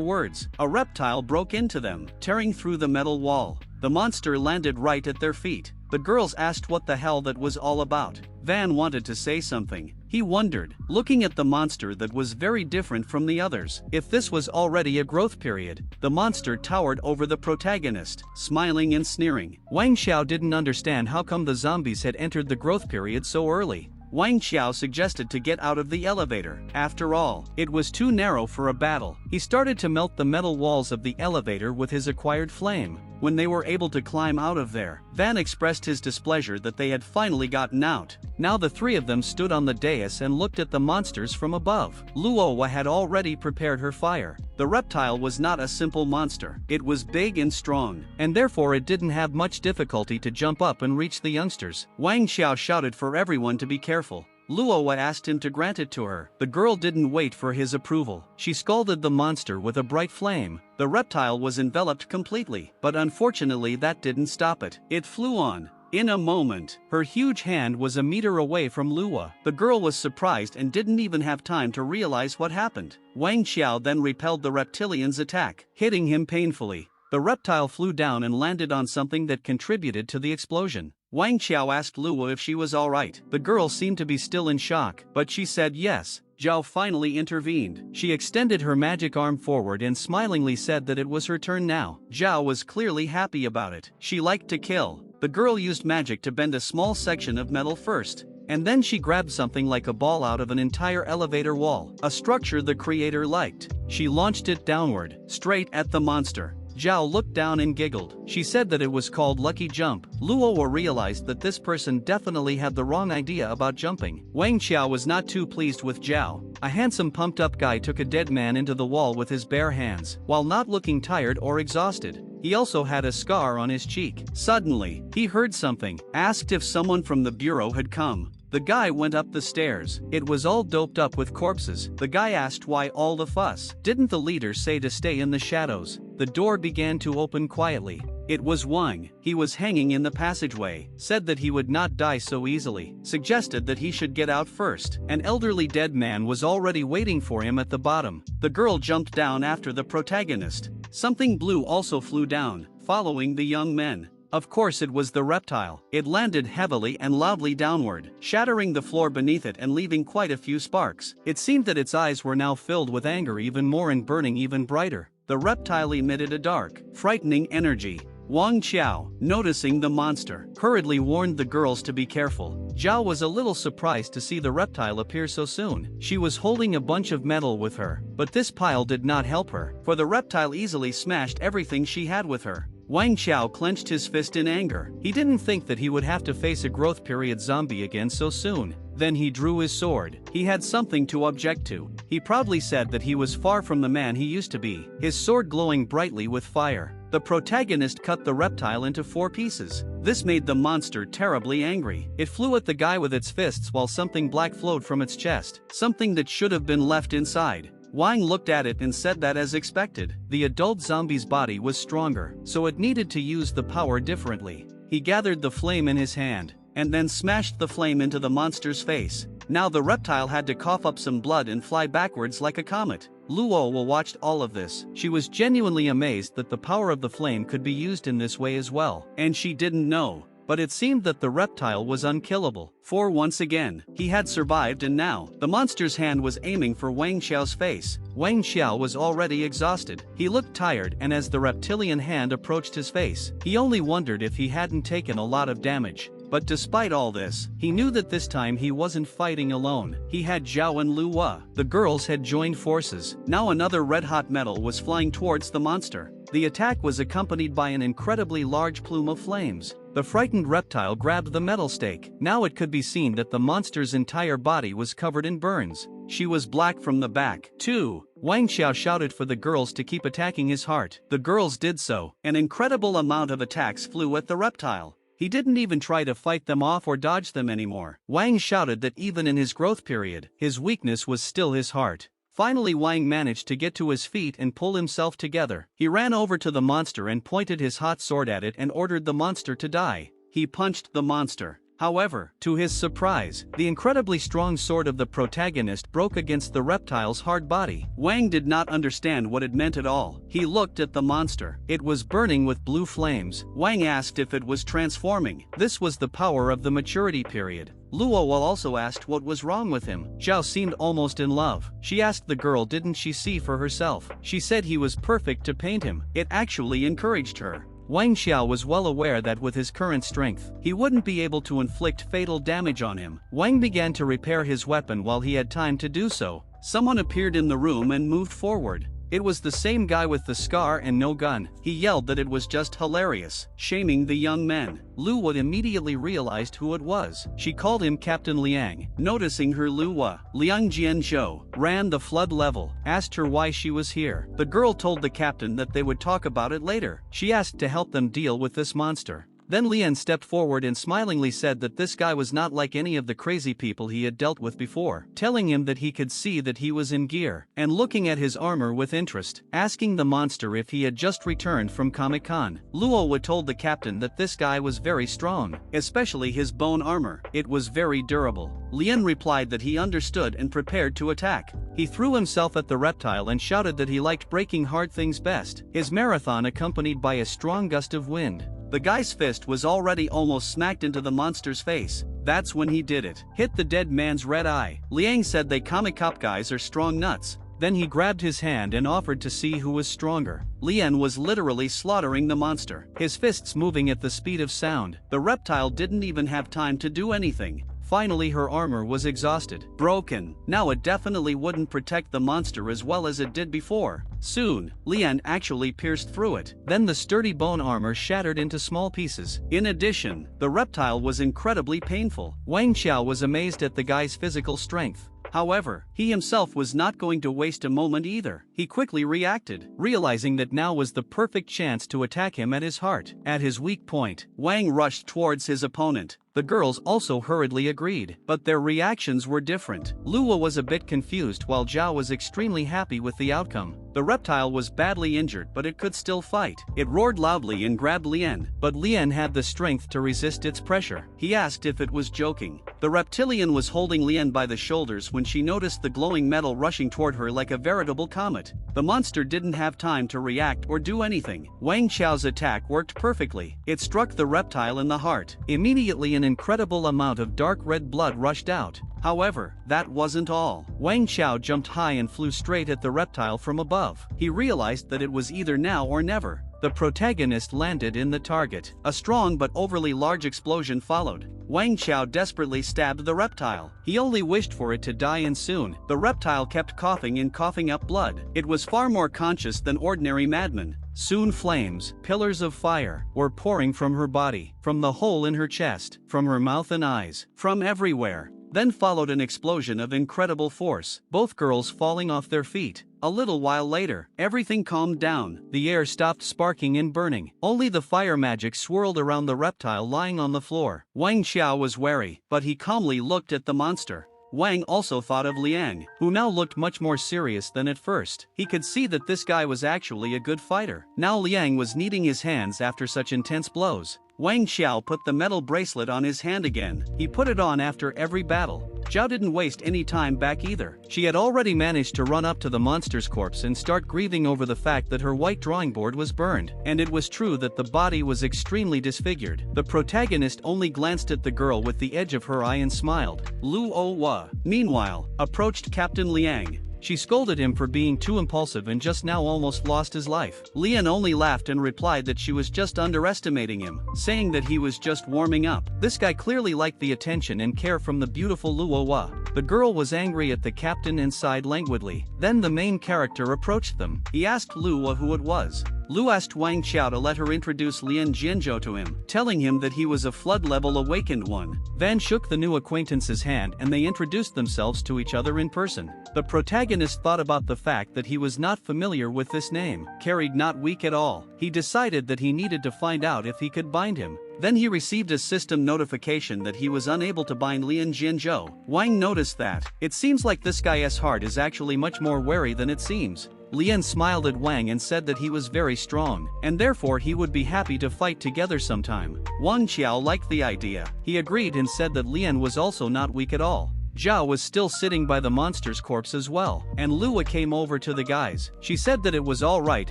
words, a reptile broke into them, tearing through the metal wall. The monster landed right at their feet. The girls asked what the hell that was all about. Van wanted to say something. He wondered, looking at the monster that was very different from the others, if this was already a growth period. The monster towered over the protagonist, smiling and sneering. Wang Qiao didn't understand how come the zombies had entered the growth period so early. Wang Qiao suggested to get out of the elevator. After all, it was too narrow for a battle. He started to melt the metal walls of the elevator with his acquired flame. When they were able to climb out of there, Van expressed his displeasure that they had finally gotten out. Now the three of them stood on the dais and looked at the monsters from above. Luo Hua had already prepared her fire. The reptile was not a simple monster. It was big and strong, and therefore it didn't have much difficulty to jump up and reach the youngsters. Wang Qiao shouted for everyone to be careful. Luo Hua asked him to grant it to her. The girl didn't wait for his approval. She scalded the monster with a bright flame. The reptile was enveloped completely, but unfortunately that didn't stop it. It flew on. In a moment, her huge hand was a meter away from Luo. The girl was surprised and didn't even have time to realize what happened. Wang Qiao then repelled the reptilian's attack, hitting him painfully. The reptile flew down and landed on something that contributed to the explosion. Wang Qiao asked Luo if she was alright. The girl seemed to be still in shock, but she said yes. Zhao finally intervened. She extended her magic arm forward and smilingly said that it was her turn now. Zhao was clearly happy about it. She liked to kill. The girl used magic to bend a small section of metal first, and then she grabbed something like a ball out of an entire elevator wall, a structure the creator liked. She launched it downward, straight at the monster. Zhao looked down and giggled. She said that it was called Lucky Jump. Luo Hua realized that this person definitely had the wrong idea about jumping. Wang Qiao was not too pleased with Zhao. A handsome pumped-up guy took a dead man into the wall with his bare hands, while not looking tired or exhausted. He also had a scar on his cheek. Suddenly, he heard something, asked if someone from the bureau had come. The guy went up the stairs. It was all doped up with corpses. The guy asked why all the fuss. Didn't the leader say to stay in the shadows? The door began to open quietly. It was Wang. He was hanging in the passageway, said that he would not die so easily, suggested that he should get out first. An elderly dead man was already waiting for him at the bottom. The girl jumped down after the protagonist. Something blue also flew down, following the young men. Of course it was the reptile. It landed heavily and loudly downward, shattering the floor beneath it and leaving quite a few sparks. It seemed that its eyes were now filled with anger even more and burning even brighter. The reptile emitted a dark, frightening energy. Wang Qiao, noticing the monster, hurriedly warned the girls to be careful. Zhao was a little surprised to see the reptile appear so soon. She was holding a bunch of metal with her, but this pile did not help her, for the reptile easily smashed everything she had with her. Wang Qiao clenched his fist in anger. He didn't think that he would have to face a growth period zombie again so soon. Then he drew his sword. He had something to object to. He proudly said that he was far from the man he used to be, his sword glowing brightly with fire. The protagonist cut the reptile into 4 pieces. This made the monster terribly angry. It flew at the guy with its fists while something black flowed from its chest, something that should have been left inside. Wang looked at it and said that as expected, the adult zombie's body was stronger, so it needed to use the power differently. He gathered the flame in his hand, and then smashed the flame into the monster's face. Now the reptile had to cough up some blood and fly backwards like a comet. Luo Hua watched all of this. She was genuinely amazed that the power of the flame could be used in this way as well, and she didn't know. but it seemed that the reptile was unkillable. For once again, he had survived, and now, the monster's hand was aiming for Wang Qiao's face. Wang Qiao was already exhausted. He looked tired, and as the reptilian hand approached his face, he only wondered if he hadn't taken a lot of damage. But despite all this, he knew that this time he wasn't fighting alone. He had Zhao and Lu Hua. The girls had joined forces. Now another red-hot metal was flying towards the monster. The attack was accompanied by an incredibly large plume of flames. The frightened reptile grabbed the metal stake. Now it could be seen that the monster's entire body was covered in burns. She was black from the back, too. Wang Qiao shouted for the girls to keep attacking his heart. The girls did so. An incredible amount of attacks flew at the reptile. He didn't even try to fight them off or dodge them anymore. Wang shouted that even in his growth period, his weakness was still his heart. Finally, Wang managed to get to his feet and pull himself together. He ran over to the monster and pointed his hot sword at it and ordered the monster to die. He punched the monster. However, to his surprise, the incredibly strong sword of the protagonist broke against the reptile's hard body. Wang did not understand what it meant at all. He looked at the monster. It was burning with blue flames. Wang asked if it was transforming. This was the power of the maturity period. Luo also asked what was wrong with him. Zhao seemed almost in love. She asked the girl didn't she see for herself. She said he was perfect to paint him. It actually encouraged her. Wang Qiao was well aware that with his current strength, he wouldn't be able to inflict fatal damage on him. Wang began to repair his weapon while he had time to do so. Someone appeared in the room and moved forward. It was the same guy with the scar and no gun. He yelled that it was just hilarious, shaming the young men. Lu Hua immediately realized who it was. She called him Captain Liang. Noticing her, Lu Hua, Liang Jianzhou, ran the flood level, asked her why she was here. The girl told the captain that they would talk about it later. She asked to help them deal with this monster. Then Lian stepped forward and smilingly said that this guy was not like any of the crazy people he had dealt with before, telling him that he could see that he was in gear, and looking at his armor with interest, asking the monster if he had just returned from Comic-Con. Luo told the captain that this guy was very strong, especially his bone armor. It was very durable. Lian replied that he understood and prepared to attack. He threw himself at the reptile and shouted that he liked breaking hard things best. His marathon accompanied by a strong gust of wind. The guy's fist was already almost smacked into the monster's face. That's when he did it. Hit the dead man's red eye. Liang said they comic cop guys are strong nuts. Then he grabbed his hand and offered to see who was stronger. Lian was literally slaughtering the monster, his fists moving at the speed of sound. The reptile didn't even have time to do anything. Finally, her armor was exhausted, broken. Now it definitely wouldn't protect the monster as well as it did before. Soon, Lian actually pierced through it. Then the sturdy bone armor shattered into small pieces. In addition, the reptile was incredibly painful. Wang Qiao was amazed at the guy's physical strength. However, he himself was not going to waste a moment either. He quickly reacted, realizing that now was the perfect chance to attack him at his heart. At his weak point, Wang rushed towards his opponent. The girls also hurriedly agreed, but their reactions were different. Luo was a bit confused while Zhao was extremely happy with the outcome. The reptile was badly injured, but it could still fight. It roared loudly and grabbed Lian, but Lian had the strength to resist its pressure. He asked if it was joking. The reptilian was holding Lian by the shoulders when she noticed the glowing metal rushing toward her like a veritable comet. The monster didn't have time to react or do anything. Wang Qiao's attack worked perfectly. It struck the reptile in the heart. Immediately an incredible amount of dark red blood rushed out. However, that wasn't all. Wang Qiao jumped high and flew straight at the reptile from above. He realized that it was either now or never. The protagonist landed in the target. A strong but overly large explosion followed. Wang Qiao desperately stabbed the reptile. He only wished for it to die, and soon, the reptile kept coughing and coughing up blood. It was far more conscious than ordinary madmen. Soon flames, pillars of fire, were pouring from her body, from the hole in her chest, from her mouth and eyes, from everywhere. Then followed an explosion of incredible force, both girls falling off their feet. A little while later, everything calmed down. The air stopped sparking and burning. Only the fire magic swirled around the reptile lying on the floor. Wang Qiao was wary, but he calmly looked at the monster. Wang also thought of Liang, who now looked much more serious than at first. He could see that this guy was actually a good fighter. Now Liang was kneading his hands after such intense blows. Wang Qiao put the metal bracelet on his hand again. He put it on after every battle. Zhao didn't waste any time back either. She had already managed to run up to the monster's corpse and start grieving over the fact that her white drawing board was burned, and it was true that the body was extremely disfigured. The protagonist only glanced at the girl with the edge of her eye and smiled. Luo, meanwhile, approached Captain Liang. She scolded him for being too impulsive and just now almost lost his life. Lian only laughed and replied that she was just underestimating him, saying that he was just warming up. This guy clearly liked the attention and care from the beautiful Luo. The girl was angry at the captain and sighed languidly. Then the main character approached them. He asked Luo who it was. Lu asked Wang Qiao to let her introduce Lian Jianzhou to him, telling him that he was a flood-level awakened one. Van shook the new acquaintance's hand and they introduced themselves to each other in person. The protagonist thought about the fact that he was not familiar with this name, carried not weak at all. He decided that he needed to find out if he could bind him. Then he received a system notification that he was unable to bind Lian Jianzhou. Wang noticed that. It seems like this guy's heart is actually much more wary than it seems. Lian smiled at Wang and said that he was very strong, and therefore he would be happy to fight together sometime. Wang Qiao liked the idea. He agreed and said that Lian was also not weak at all. Zhao was still sitting by the monster's corpse as well, and Lua came over to the guys. She said that it was alright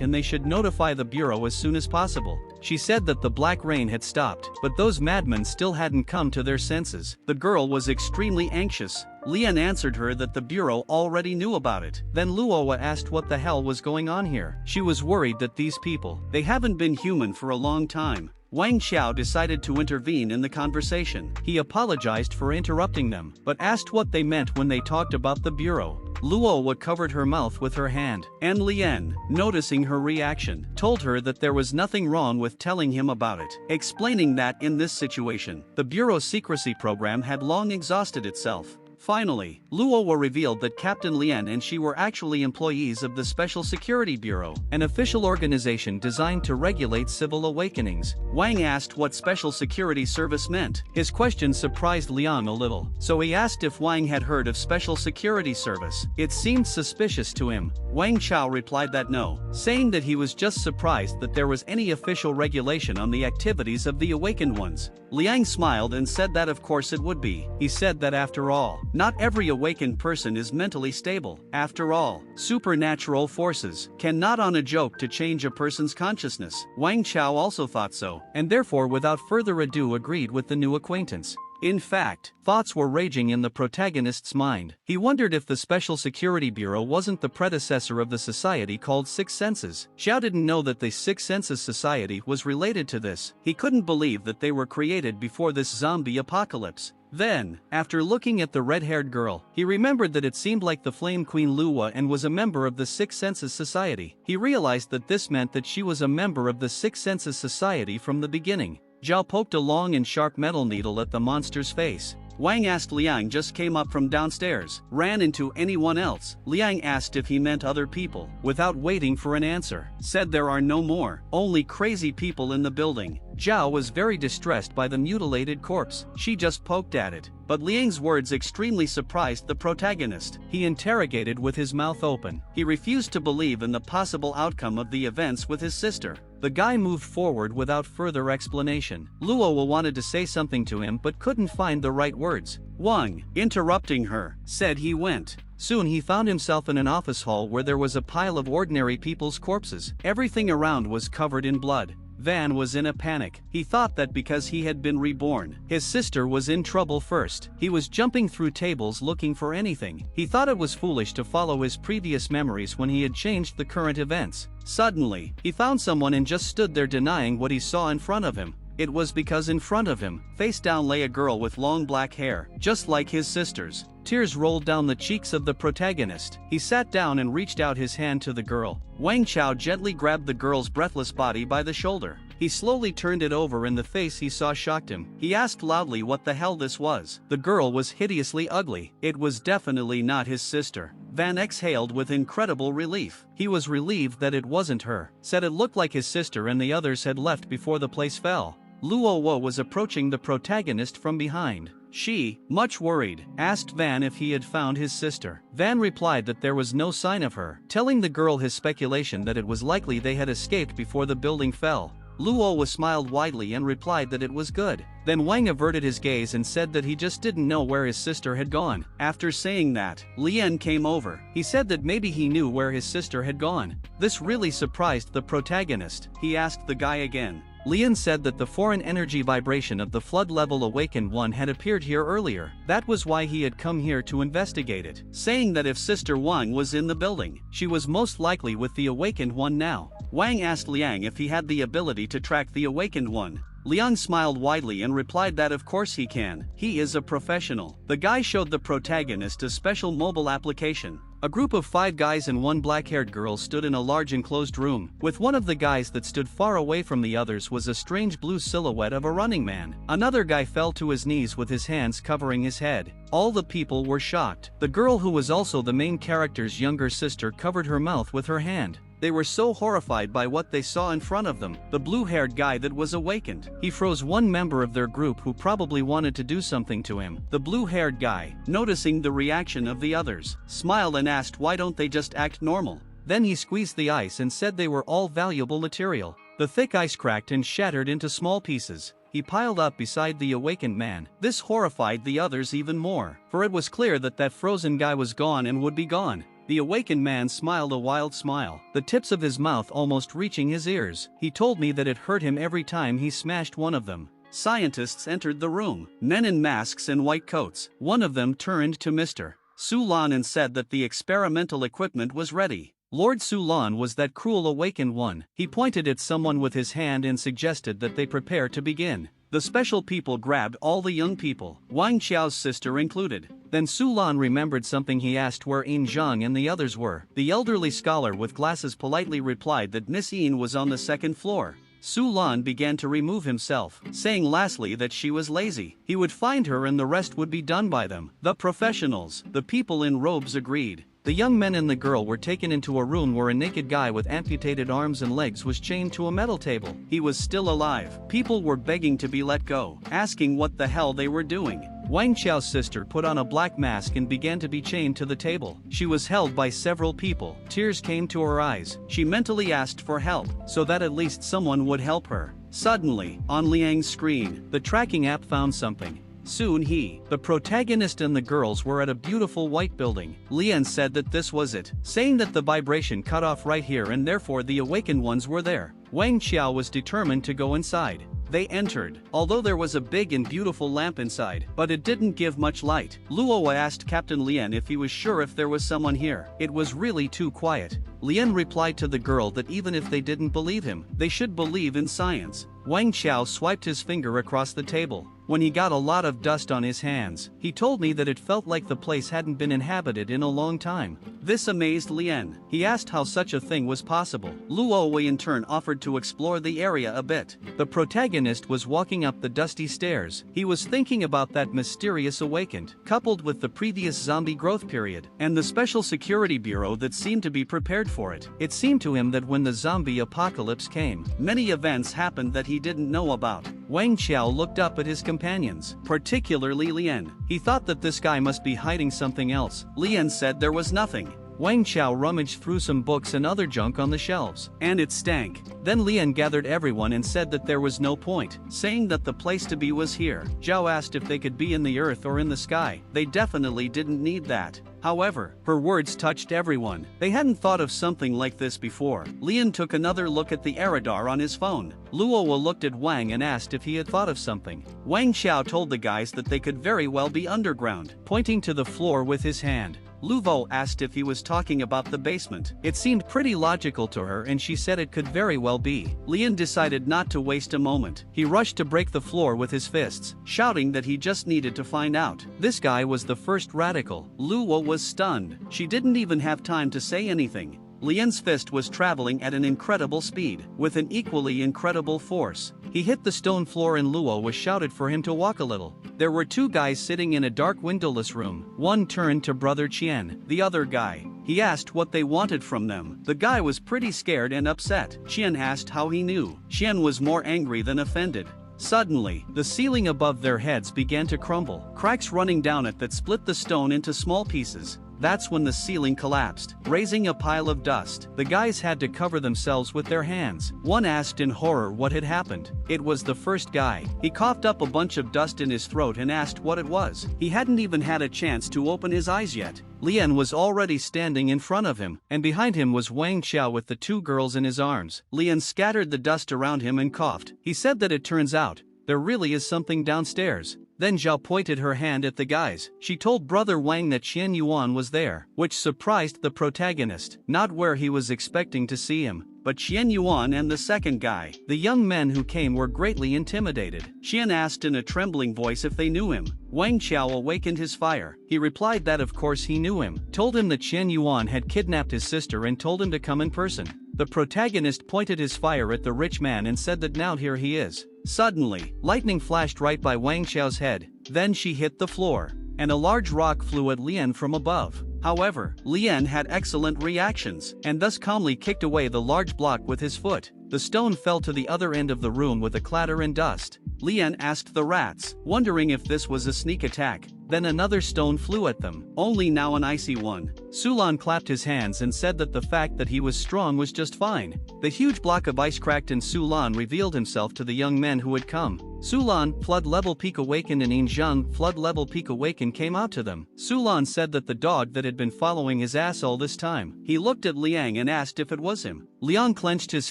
and they should notify the bureau as soon as possible. She said that the black rain had stopped, but those madmen still hadn't come to their senses. The girl was extremely anxious. Lian answered her that the bureau already knew about it. Then Luowa asked what the hell was going on here. She was worried that these people, they haven't been human for a long time. Wang Qiao decided to intervene in the conversation. He apologized for interrupting them, but asked what they meant when they talked about the bureau. Luowa covered her mouth with her hand, and Lian, noticing her reaction, told her that there was nothing wrong with telling him about it, explaining that in this situation, the bureau's secrecy program had long exhausted itself. Finally, Luowa revealed that Captain Lian and she were actually employees of the Special Security Bureau, an official organization designed to regulate civil awakenings. Wang asked what Special Security Service meant. His question surprised Liang a little, so he asked if Wang had heard of Special Security Service. It seemed suspicious to him. Wang Qiao replied that no, saying that he was just surprised that there was any official regulation on the activities of the awakened ones. Liang smiled and said that of course it would be. He said that after all, not every awakened person is mentally stable. After all, supernatural forces cannot on a joke to change a person's consciousness. Wang Qiao also thought so, and therefore without further ado agreed with the new acquaintance. In fact, thoughts were raging in the protagonist's mind. He wondered if the Special Security Bureau wasn't the predecessor of the society called Six Senses. Xiao didn't know that the Six Senses Society was related to this. He couldn't believe that they were created before this zombie apocalypse. Then, after looking at the red-haired girl, he remembered that it seemed like the Flame Queen Lua and was a member of the Six Senses Society. He realized that this meant that she was a member of the Six Senses Society from the beginning. Zhao poked a long and sharp metal needle at the monster's face. Wang asked Liang just came up from downstairs, ran into anyone else. Liang asked if he meant other people, without waiting for an answer. Said there are no more, only crazy people in the building. Zhao was very distressed by the mutilated corpse. She just poked at it. But Liang's words extremely surprised the protagonist. He interrogated with his mouth open. He refused to believe in the possible outcome of the events with his sister. The guy moved forward without further explanation. Luowa wanted to say something to him but couldn't find the right words. Wang, interrupting her, said he went. Soon he found himself in an office hall where there was a pile of ordinary people's corpses. Everything around was covered in blood. Van was in a panic. He thought that because he had been reborn, his sister was in trouble first. He was jumping through tables looking for anything. He thought it was foolish to follow his previous memories when he had changed the current events. Suddenly, he found someone and just stood there denying what he saw in front of him. It was because in front of him, face down lay a girl with long black hair, just like his sister's. Tears rolled down the cheeks of the protagonist. He sat down and reached out his hand to the girl. Wang Qiao gently grabbed the girl's breathless body by the shoulder. He slowly turned it over and the face he saw shocked him. He asked loudly what the hell this was. The girl was hideously ugly. It was definitely not his sister. Van exhaled with incredible relief. He was relieved that it wasn't her. Said it looked like his sister and the others had left before the place fell. Luo Wo was approaching the protagonist from behind. She, much worried, asked Van if he had found his sister. Van replied that there was no sign of her, telling the girl his speculation that it was likely they had escaped before the building fell. Luo smiled widely and replied that it was good. Then Wang averted his gaze and said that he just didn't know where his sister had gone. After saying that, Lian came over. He said that maybe he knew where his sister had gone. This really surprised the protagonist. He asked the guy again. Lian said that the foreign energy vibration of the flood-level awakened one had appeared here earlier. That was why he had come here to investigate it, saying that if Sister Wang was in the building, she was most likely with the awakened one now. Wang asked Liang if he had the ability to track the awakened one. Liang smiled widely and replied that of course he can. He is a professional. The guy showed the protagonist a special mobile application. A group of 5 guys and 1 black-haired girl stood in a large enclosed room. With one of the guys that stood far away from the others was a strange blue silhouette of a running man. Another guy fell to his knees with his hands covering his head. All the people were shocked. The girl, who was also the main character's younger sister, covered her mouth with her hand. They were so horrified by what they saw in front of them. The blue-haired guy that was awakened. He froze one member of their group who probably wanted to do something to him. The blue-haired guy, noticing the reaction of the others, smiled and asked why don't they just act normal. Then he squeezed the ice and said they were all valuable material. The thick ice cracked and shattered into small pieces. He piled up beside the awakened man. This horrified the others even more, for it was clear that that frozen guy was gone and would be gone. The awakened man smiled a wild smile, the tips of his mouth almost reaching his ears. He told me that it hurt him every time he smashed one of them. Scientists entered the room, men in masks and white coats. One of them turned to Mr. Sulan and said that the experimental equipment was ready. Lord Sulan was that cruel awakened one. He pointed at someone with his hand and suggested that they prepare to begin. The special people grabbed all the young people, Wang Qiao's sister included. Then Sulan remembered something. He asked where Yin Zhang and the others were. The elderly scholar with glasses politely replied that Miss Yin was on the 2nd floor. Sulan began to remove himself, saying lastly that she was lazy. He would find her and the rest would be done by them. The professionals, the people in robes, agreed. The young men and the girl were taken into a room where a naked guy with amputated arms and legs was chained to a metal table. He was still alive. People were begging to be let go, asking what the hell they were doing. Wang Qiao's sister put on a black mask and began to be chained to the table. She was held by several people. Tears came to her eyes. She mentally asked for help, so that at least someone would help her. Suddenly, on Liang's screen, the tracking app found something. Soon the protagonist and the girls were at a beautiful white building. Lian said that this was it, saying that the vibration cut off right here and therefore the awakened ones were there. Wang Qiao was determined to go inside. They entered, although there was a big and beautiful lamp inside, but it didn't give much light. Luo asked Captain Lian if he was sure if there was someone here. It was really too quiet. Lian replied to the girl that even if they didn't believe him, they should believe in science. Wang Qiao swiped his finger across the table. When he got a lot of dust on his hands, he told me that it felt like the place hadn't been inhabited in a long time. This amazed Lian. He asked how such a thing was possible. Luo Wei in turn offered to explore the area a bit. The protagonist was walking up the dusty stairs. He was thinking about that mysterious awakened, coupled with the previous zombie growth period, and the special security bureau that seemed to be prepared for it. It seemed to him that when the zombie apocalypse came, many events happened that he didn't know about. Wang Qiao looked up at his companions, particularly Lian. He thought that this guy must be hiding something else. Lian said there was nothing. Wang Qiao rummaged through some books and other junk on the shelves, and it stank. Then Lian gathered everyone and said that there was no point, saying that the place to be was here. Zhao asked if they could be in the earth or in the sky. They definitely didn't need that. However, her words touched everyone. They hadn't thought of something like this before. Lian took another look at the radar on his phone. Luo looked at Wang and asked if he had thought of something. Wang Qiao told the guys that they could very well be underground, pointing to the floor with his hand. Luo asked if he was talking about the basement. It seemed pretty logical to her and she said it could very well be. Lian decided not to waste a moment. He rushed to break the floor with his fists, shouting that he just needed to find out. This guy was the first radical. Luo was stunned. She didn't even have time to say anything. Lian's fist was traveling at an incredible speed, with an equally incredible force. He hit the stone floor and Luo was shouted for him to walk a little. There were 2 guys sitting in a dark windowless room. One turned to Brother Qian, the other guy. He asked what they wanted from them. The guy was pretty scared and upset. Qian asked how he knew. Qian was more angry than offended. Suddenly, the ceiling above their heads began to crumble, cracks running down it that split the stone into small pieces. That's when the ceiling collapsed, raising a pile of dust. The guys had to cover themselves with their hands. One asked in horror what had happened. It was the first guy. He coughed up a bunch of dust in his throat and asked what it was. He hadn't even had a chance to open his eyes yet. Lian was already standing in front of him, and behind him was Wang Qiao with the two girls in his arms. Lian scattered the dust around him and coughed. He said that it turns out, there really is something downstairs. Then Zhao pointed her hand at the guys. She told Brother Wang that Qian Yuan was there, which surprised the protagonist. Not where he was expecting to see him, but Qian Yuan and the second guy. The young men who came were greatly intimidated. Qian asked in a trembling voice if they knew him. Wang Qiao awakened his fire. He replied that of course he knew him, told him that Qian Yuan had kidnapped his sister and told him to come in person. The protagonist pointed his fire at the rich man and said that now here he is. Suddenly, lightning flashed right by Wang Qiao's head, then she hit the floor, and a large rock flew at Lian from above. However, Lian had excellent reactions, and thus calmly kicked away the large block with his foot. The stone fell to the other end of the room with a clatter and dust. Lian asked the rats, wondering if this was a sneak attack. Then another stone flew at them, only now an icy one. Sulan clapped his hands and said that the fact that he was strong was just fine. The huge block of ice cracked and Sulan revealed himself to the young men who had come. Sulan, flood level peak awakened, and Injun, flood level peak awakened, came out to them. Sulan said that the dog that had been following his ass all this time. He looked at Liang and asked if it was him. Liang clenched his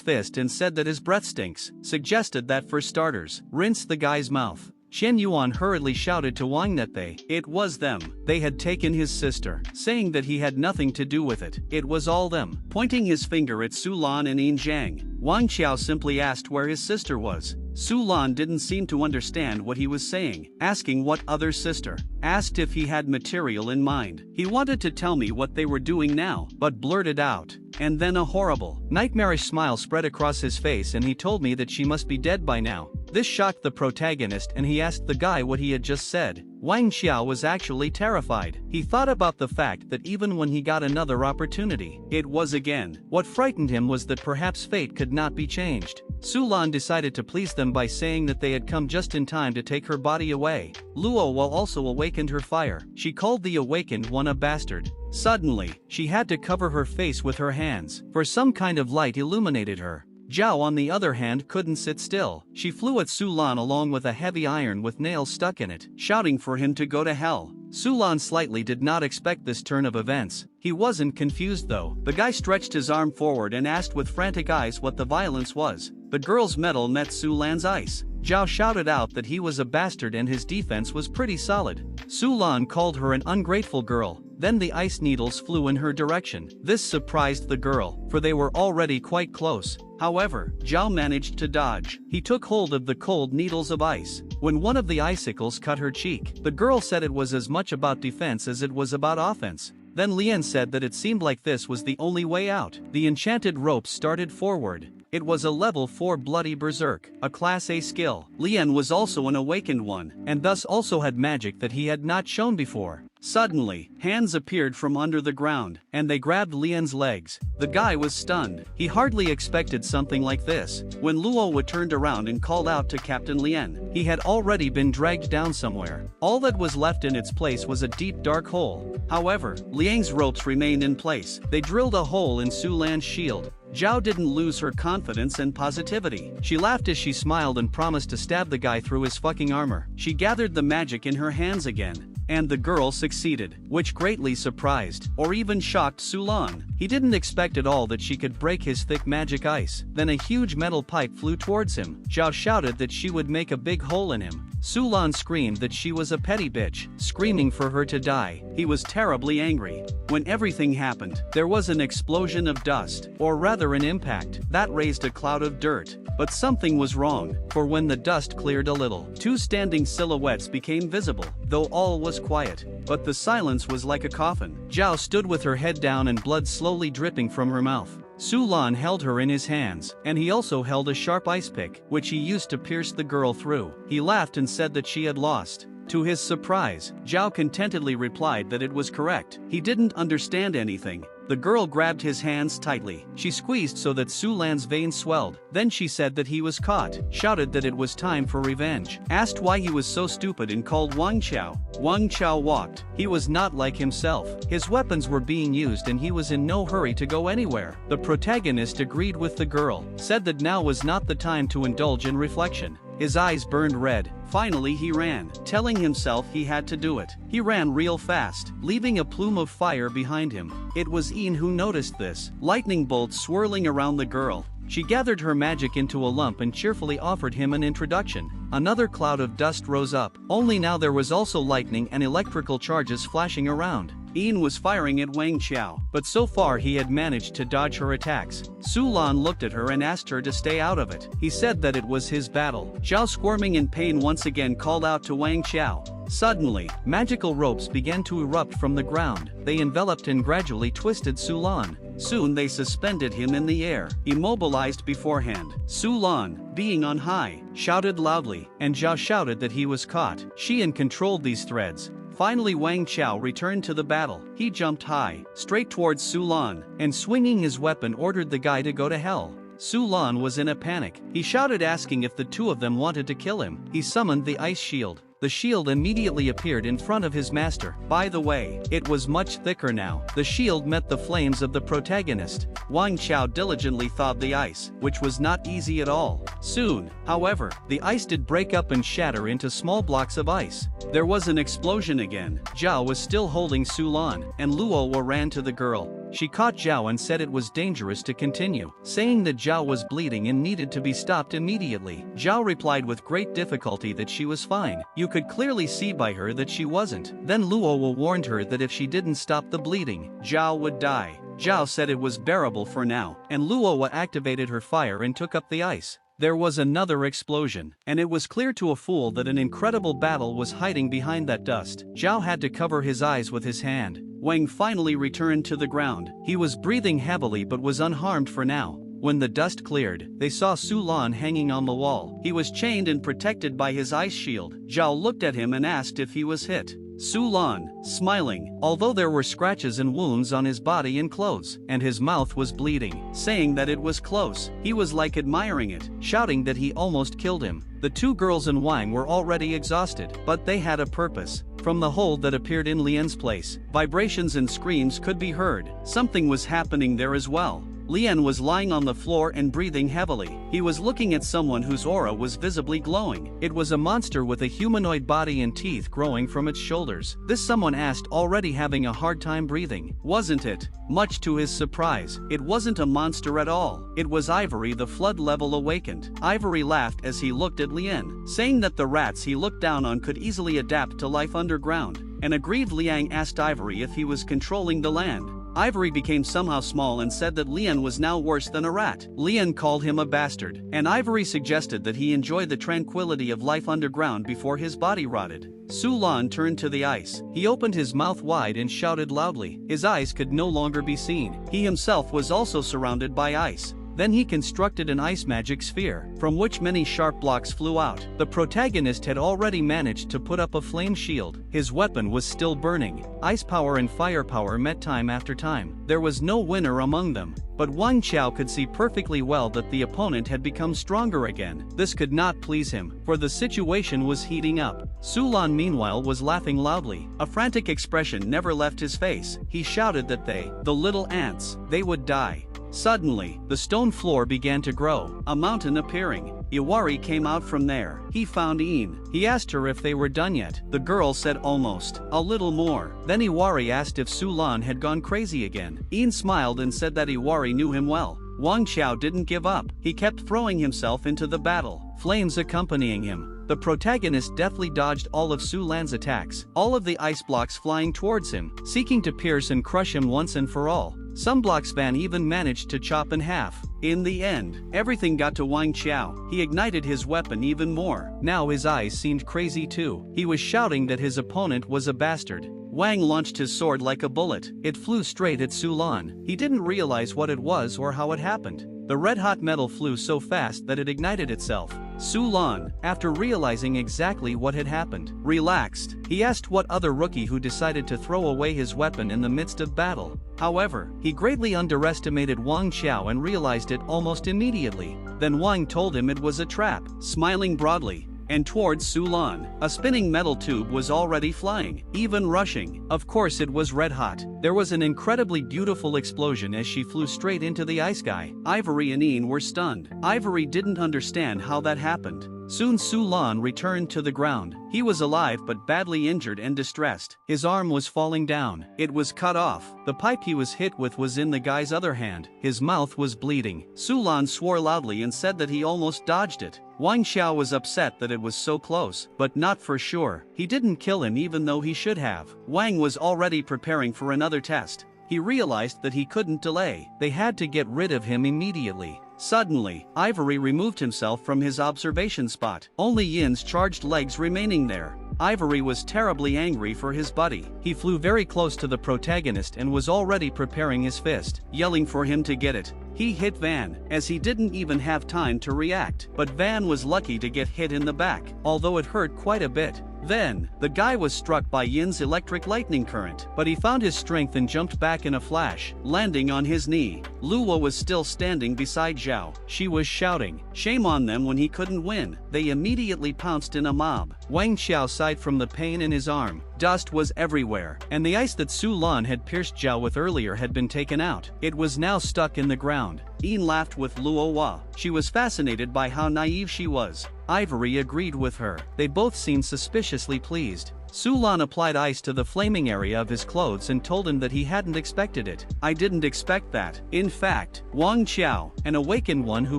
fist and said that his breath stinks, suggested that for starters, rinse the guy's mouth. Qian Yuan hurriedly shouted to Wang that it was them. They had taken his sister, saying that he had nothing to do with it. It was all them. Pointing his finger at Sulan and Yin Zhang, Wang Qiao simply asked where his sister was. Sulan didn't seem to understand what he was saying, asking what other sister. Asked if he had material in mind. He wanted to tell me what they were doing now, but blurted out. And then a horrible, nightmarish smile spread across his face and he told me that she must be dead by now. This shocked the protagonist and he asked the guy what he had just said. Wang Qiao was actually terrified. He thought about the fact that even when he got another opportunity, it was again. What frightened him was that perhaps fate could not be changed. Sulan decided to please them by saying that they had come just in time to take her body away. Luo also awakened her fire. She called the awakened one a bastard. Suddenly, she had to cover her face with her hands, for some kind of light illuminated her. Zhao on the other hand couldn't sit still. She flew at Sulan along with a heavy iron with nails stuck in it, shouting for him to go to hell. Sulan slightly did not expect this turn of events. He wasn't confused though. The guy stretched his arm forward and asked with frantic eyes what the violence was. The girl's metal met Sulan's ice. Zhao shouted out that he was a bastard and his defense was pretty solid. Sulan called her an ungrateful girl. Then the ice needles flew in her direction. This surprised the girl, for they were already quite close. However, Zhao managed to dodge. He took hold of the cold needles of ice. When one of the icicles cut her cheek, the girl said it was as much about defense as it was about offense. Then Lian said that it seemed like this was the only way out. The enchanted ropes started forward. It was a level 4 bloody berserk, a class A skill. Lian was also an awakened one, and thus also had magic that he had not shown before. Suddenly, hands appeared from under the ground, and they grabbed Lian's legs. The guy was stunned. He hardly expected something like this. When Luo turned around and called out to Captain Lian, he had already been dragged down somewhere. All that was left in its place was a deep dark hole. However, Liang's ropes remained in place. They drilled a hole in Sulan's shield. Zhao didn't lose her confidence and positivity. She laughed as she smiled and promised to stab the guy through his fucking armor. She gathered the magic in her hands again. And the girl succeeded, which greatly surprised, or even shocked Sulan. He didn't expect at all that she could break his thick magic ice. Then a huge metal pipe flew towards him. Zhao shouted that she would make a big hole in him. Sulan screamed that she was a petty bitch, screaming for her to die. He was terribly angry. When everything happened, there was an explosion of dust, or rather an impact, that raised a cloud of dirt. But something was wrong, for when the dust cleared a little, two standing silhouettes became visible, though all was quiet. But the silence was like a coffin. Zhao stood with her head down and blood slowly dripping from her mouth. Sulan held her in his hands, and he also held a sharp ice pick, which he used to pierce the girl through. He laughed and said that she had lost. To his surprise, Zhao contentedly replied that it was correct. He didn't understand anything, The girl grabbed his hands tightly. She squeezed so that Su Lan's veins swelled. Then she said that he was caught, shouted that it was time for revenge, asked why he was so stupid and called Wang Qiao. Wang Qiao walked. He was not like himself. His weapons were being used and he was in no hurry to go anywhere. The protagonist agreed with the girl, said that now was not the time to indulge in reflection. His eyes burned red. Finally he ran, telling himself he had to do it. He ran real fast, leaving a plume of fire behind him. It was Ian who noticed this, lightning bolts swirling around the girl. She gathered her magic into a lump and cheerfully offered him an introduction. Another cloud of dust rose up, only now there was also lightning and electrical charges flashing around. Ian was firing at Wang Qiao, but so far he had managed to dodge her attacks. Su Lan looked at her and asked her to stay out of it. He said that it was his battle. Qiao, squirming in pain, once again called out to Wang Qiao. Suddenly, magical ropes began to erupt from the ground. They enveloped and gradually twisted Su Lan. Soon they suspended him in the air, immobilized beforehand. Su Lan, being on high, shouted loudly, and Zhao shouted that he was caught. Xian controlled these threads. Finally Wang Qiao returned to the battle. He jumped high, straight towards Su Lan, and swinging his weapon ordered the guy to go to hell. Su Lan was in a panic. He shouted, asking if the two of them wanted to kill him. He summoned the ice shield. The shield immediately appeared in front of his master. By the way, it was much thicker now. The shield met the flames of the protagonist. Wang Qiao diligently thawed the ice, which was not easy at all. Soon, however, the ice did break up and shatter into small blocks of ice. There was an explosion again. Zhao was still holding Su Lan, and Luo ran to the girl. She caught Zhao and said it was dangerous to continue, saying that Zhao was bleeding and needed to be stopped immediately. Zhao replied with great difficulty that she was fine. You could clearly see by her that she wasn't. Then Luo warned her that if she didn't stop the bleeding, Zhao would die. Zhao said it was bearable for now, and Luo activated her fire and took up the ice. There was another explosion, and it was clear to a fool that an incredible battle was hiding behind that dust. Zhao had to cover his eyes with his hand. Wang finally returned to the ground. He was breathing heavily but was unharmed for now. When the dust cleared, they saw Su Lan hanging on the wall. He was chained and protected by his ice shield. Zhao looked at him and asked if he was hit. Su Lan, smiling, although there were scratches and wounds on his body and clothes, and his mouth was bleeding, saying that it was close. He was like admiring it, shouting that he almost killed him. The two girls and Wang were already exhausted, but they had a purpose. From the hole that appeared in Lian's place, vibrations and screams could be heard. Something was happening there as well. Lian was lying on the floor and breathing heavily. He was looking at someone whose aura was visibly glowing. It was a monster with a humanoid body and teeth growing from its shoulders. This someone asked, already having a hard time breathing. Wasn't it? Much to his surprise, it wasn't a monster at all. It was Ivory, the flood level awakened. Ivory laughed as he looked at Lian, saying that the rats he looked down on could easily adapt to life underground. An aggrieved Liang asked Ivory if he was controlling the land. Ivory became somehow small and said that Lian was now worse than a rat. Lian called him a bastard, and Ivory suggested that he enjoy the tranquility of life underground before his body rotted. Su Lan turned to the ice. He opened his mouth wide and shouted loudly. His eyes could no longer be seen. He himself was also surrounded by ice. Then he constructed an ice magic sphere, from which many sharp blocks flew out. The protagonist had already managed to put up a flame shield. His weapon was still burning. Ice power and fire power met time after time. There was no winner among them. But Wang Qiao could see perfectly well that the opponent had become stronger again. This could not please him, for the situation was heating up. Su Lan meanwhile was laughing loudly. A frantic expression never left his face. He shouted that they, the little ants, they would die. Suddenly, the stone floor began to grow, a mountain appearing. Iwari came out from there. He found Ian. He asked her if they were done yet. The girl said almost. A little more. Then Iwari asked if Su Lan had gone crazy again. Ian smiled and said that Iwari knew him well. Wang Qiao didn't give up. He kept throwing himself into the battle, flames accompanying him. The protagonist deftly dodged all of Su Lan's attacks, all of the ice blocks flying towards him, seeking to pierce and crush him once and for all. Some block span even managed to chop in half. In the end, everything got to Wang Qiao. He ignited his weapon even more. Now his eyes seemed crazy too. He was shouting that his opponent was a bastard. Wang launched his sword like a bullet. It flew straight at Su Lan. He didn't realize what it was or how it happened. The red-hot metal flew so fast that it ignited itself. Sulan, after realizing exactly what had happened, relaxed. He asked what other rookie who decided to throw away his weapon in the midst of battle. However, he greatly underestimated Wang Qiao and realized it almost immediately. Then Wang told him it was a trap, smiling broadly. And towards Sulan, a spinning metal tube was already flying, even rushing. Of course it was red hot. There was an incredibly beautiful explosion as she flew straight into the Isekai. Ivory and Ian were stunned. Ivory didn't understand how that happened. Soon Sulan returned to the ground. He was alive but badly injured and distressed. His arm was falling down. It was cut off. The pipe he was hit with was in the guy's other hand. His mouth was bleeding. Sulan swore loudly and said that he almost dodged it. Wang Qiao was upset that it was so close, but not for sure. He didn't kill him even though he should have. Wang was already preparing for another test. He realized that he couldn't delay. They had to get rid of him immediately. Suddenly, Ivory removed himself from his observation spot, only Yin's charged legs remaining there. Ivory was terribly angry for his buddy. He flew very close to the protagonist and was already preparing his fist, yelling for him to get it. He hit Van, as he didn't even have time to react, but Van was lucky to get hit in the back, although it hurt quite a bit. Then, the guy was struck by Yin's electric lightning current, but he found his strength and jumped back in a flash, landing on his knee. Luo was still standing beside Zhao. She was shouting, "Shame on them," when he couldn't win. They immediately pounced in a mob. Wang Qiao sighed from the pain in his arm. Dust was everywhere, and the ice that Sulan had pierced Zhao with earlier had been taken out. It was now stuck in the ground. Ian laughed with Luo Hua. She was fascinated by how naive she was. Ivory agreed with her. They both seemed suspiciously pleased. Sulan applied ice to the flaming area of his clothes and told him that he hadn't expected it. "I didn't expect that." In fact, Wang Qiao, an awakened one who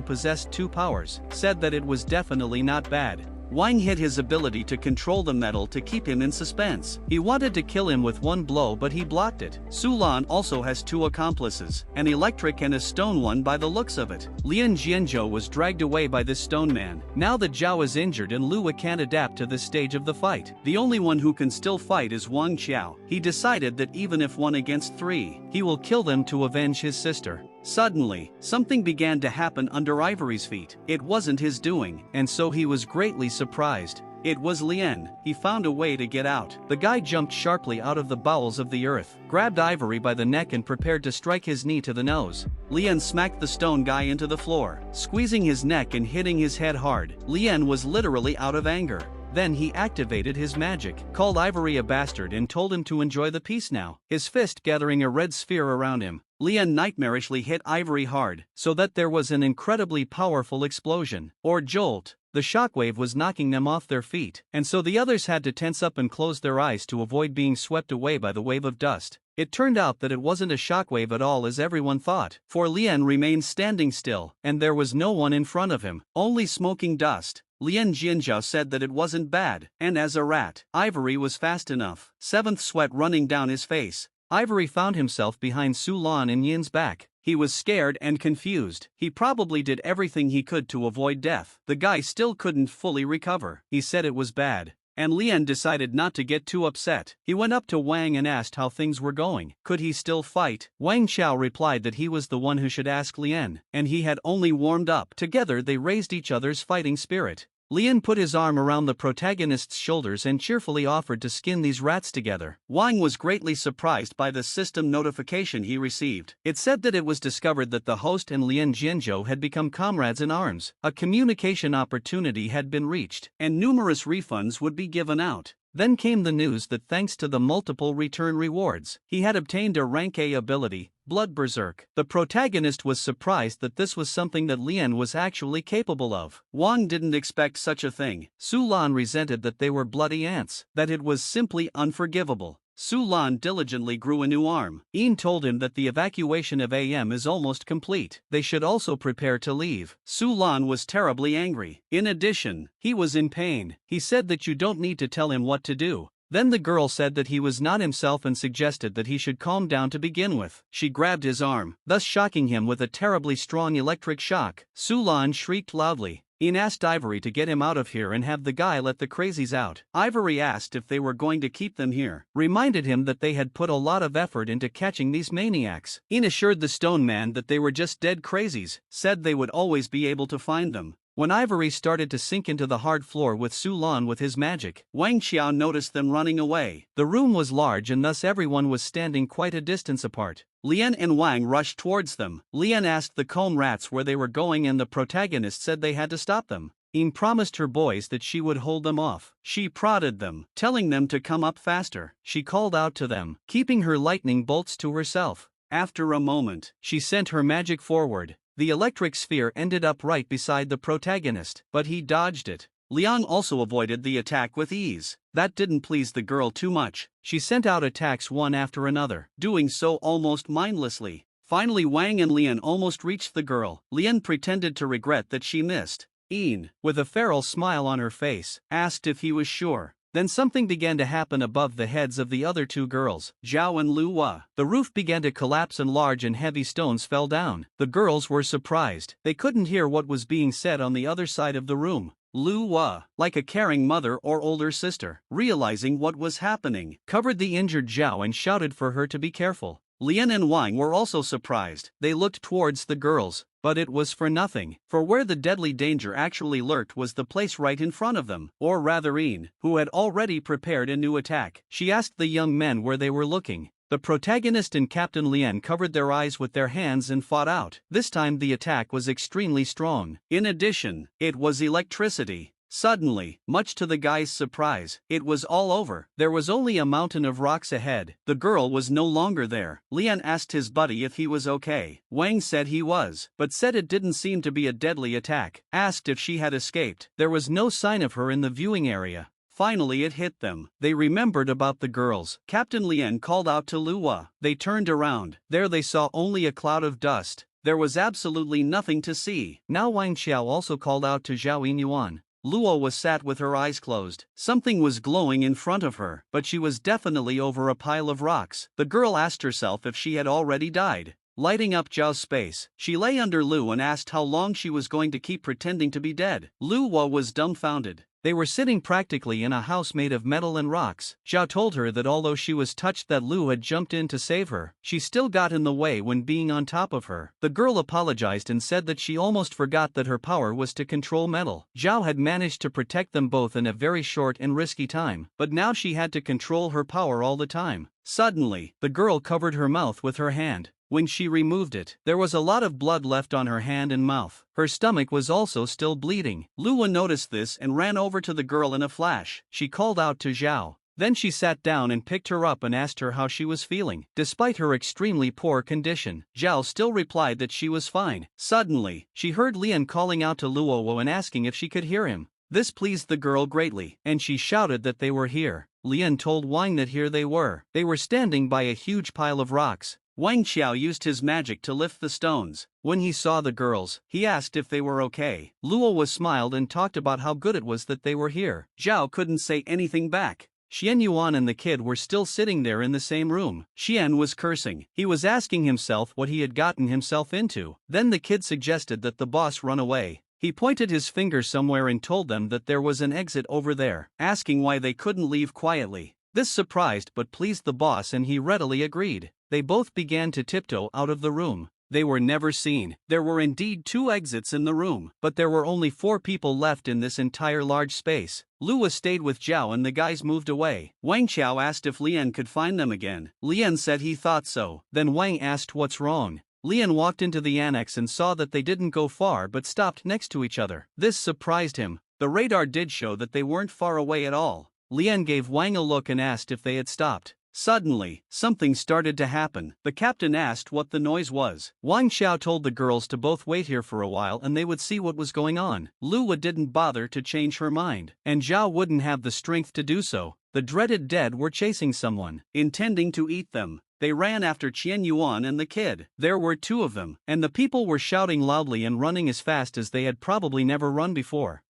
possessed 2 powers, said that it was definitely not bad. Wang hid his ability to control the metal to keep him in suspense. He wanted to kill him with one blow but he blocked it. Sulan also has 2 accomplices, an electric and a stone one by the looks of it. Lian Jianzhou was dragged away by this stone man. Now that Zhao is injured and Lua can't adapt to this stage of the fight. The only one who can still fight is Wang Qiao. He decided that even if 1 against 3, he will kill them to avenge his sister. Suddenly, something began to happen under Ivory's feet. It wasn't his doing, and so he was greatly surprised. It was Lian. He found a way to get out. The guy jumped sharply out of the bowels of the earth, grabbed Ivory by the neck and prepared to strike his knee to the nose. Lian smacked the stone guy into the floor, squeezing his neck and hitting his head hard. Lian was literally out of anger. Then he activated his magic, called Ivory a bastard and told him to enjoy the peace now, his fist gathering a red sphere around him. Lian nightmarishly hit Ivory hard, so that there was an incredibly powerful explosion, or jolt. The shockwave was knocking them off their feet, and so the others had to tense up and close their eyes to avoid being swept away by the wave of dust. It turned out that it wasn't a shockwave at all as everyone thought, for Lian remained standing still, and there was no one in front of him, only smoking dust. Lian Jianzhou said that it wasn't bad, and as a rat, Ivory was fast enough. 7th sweat running down his face. Ivory found himself behind Sulan and Yin's back. He was scared and confused. He probably did everything he could to avoid death. The guy still couldn't fully recover. He said it was bad. And Lian decided not to get too upset. He went up to Wang and asked how things were going. Could he still fight? Wang Qiao replied that he was the one who should ask Lian, and he had only warmed up. Together they raised each other's fighting spirit. Lian put his arm around the protagonist's shoulders and cheerfully offered to skin these rats together. Wang was greatly surprised by the system notification he received. It said that it was discovered that the host and Lian Jianzhou had become comrades in arms. A communication opportunity had been reached, and numerous refunds would be given out. Then came the news that thanks to the multiple return rewards, he had obtained a rank A ability, Blood Berserk. The protagonist was surprised that this was something that Lian was actually capable of. Wang didn't expect such a thing. Sulan resented that they were bloody ants, that it was simply unforgivable. Sulan diligently grew a new arm. Ian told him that the evacuation of AM is almost complete. They should also prepare to leave. Sulan was terribly angry. In addition, he was in pain. He said that you don't need to tell him what to do. Then the girl said that he was not himself and suggested that he should calm down to begin with. She grabbed his arm, thus shocking him with a terribly strong electric shock. Sulan shrieked loudly. Ian asked Ivory to get him out of here and have the guy let the crazies out. Ivory asked if they were going to keep them here, reminded him that they had put a lot of effort into catching these maniacs. Ian assured the stone man that they were just dead crazies, said they would always be able to find them. When ivory started to sink into the hard floor with Su Lan with his magic, Wang Qiao noticed them running away. The room was large and thus everyone was standing quite a distance apart. Lian and Wang rushed towards them. Lian asked the comb rats where they were going and the protagonist said they had to stop them. Yin promised her boys that she would hold them off. She prodded them, telling them to come up faster. She called out to them, keeping her lightning bolts to herself. After a moment, she sent her magic forward. The electric sphere ended up right beside the protagonist, but he dodged it. Liang also avoided the attack with ease. That didn't please the girl too much. She sent out attacks one after another, doing so almost mindlessly. Finally Wang and Lian almost reached the girl. Lian pretended to regret that she missed. Yin, with a feral smile on her face, asked if he was sure. Then something began to happen above the heads of the other two girls, Zhao and Lu Hua. The roof began to collapse and large and heavy stones fell down. The girls were surprised. They couldn't hear what was being said on the other side of the room. Lu Hua, like a caring mother or older sister, realizing what was happening, covered the injured Zhao and shouted for her to be careful. Lian and Wang were also surprised. They looked towards the girls, but it was for nothing, for where the deadly danger actually lurked was the place right in front of them, or rather Yin, who had already prepared a new attack. She asked the young men where they were looking. The protagonist and Captain Lian covered their eyes with their hands and fought out. This time the attack was extremely strong. In addition, it was electricity. Suddenly, much to the guy's surprise, it was all over. There was only a mountain of rocks ahead. The girl was no longer there. Lian asked his buddy if he was okay. Wang said he was, but said it didn't seem to be a deadly attack. Asked if she had escaped. There was no sign of her in the viewing area. Finally it hit them. They remembered about the girls. Captain Lian called out to Lu Hua. They turned around. There they saw only a cloud of dust. There was absolutely nothing to see. Now Wang Qiao also called out to Zhao Yinyuan. Luo was sat with her eyes closed. Something was glowing in front of her, but she was definitely over a pile of rocks. The girl asked herself if she had already died. Lighting up Zhao's space, she lay under Lu and asked how long she was going to keep pretending to be dead. Luo was dumbfounded. They were sitting practically in a house made of metal and rocks. Zhao told her that although she was touched that Lu had jumped in to save her, she still got in the way when being on top of her. The girl apologized and said that she almost forgot that her power was to control metal. Zhao had managed to protect them both in a very short and risky time, but now she had to control her power all the time. Suddenly, the girl covered her mouth with her hand. When she removed it, there was a lot of blood left on her hand and mouth. Her stomach was also still bleeding. Lua noticed this and ran over to the girl in a flash. She called out to Zhao. Then she sat down and picked her up and asked her how she was feeling. Despite her extremely poor condition, Zhao still replied that she was fine. Suddenly, she heard Lian calling out to Luo and asking if she could hear him. This pleased the girl greatly, and she shouted that they were here. Lian told Wang that here they were. They were standing by a huge pile of rocks. Wang Qiao used his magic to lift the stones. When he saw the girls, he asked if they were okay. Luo was smiled and talked about how good it was that they were here. Zhao couldn't say anything back. Xian Yuan and the kid were still sitting there in the same room. Xian was cursing. He was asking himself what he had gotten himself into. Then the kid suggested that the boss run away. He pointed his finger somewhere and told them that there was an exit over there, asking why they couldn't leave quietly. This surprised but pleased the boss and he readily agreed. They both began to tiptoe out of the room. They were never seen. There were indeed 2 exits in the room, but there were only 4 people left in this entire large space. Lua stayed with Zhao and the guys moved away. Wang Qiao asked if Lian could find them again. Lian said he thought so. Then Wang asked what's wrong. Lian walked into the annex and saw that they didn't go far but stopped next to each other. This surprised him. The radar did show that they weren't far away at all. Lian gave Wang a look and asked if they had stopped. Suddenly, something started to happen. The captain asked what the noise was. Wang Qiao told the girls to both wait here for a while and they would see what was going on. Lua didn't bother to change her mind, and Zhao wouldn't have the strength to do so. The dreaded dead were chasing someone, intending to eat them. They ran after Qian Yuan and the kid. There were 2 of them, and the people were shouting loudly and running as fast as they had probably never run before.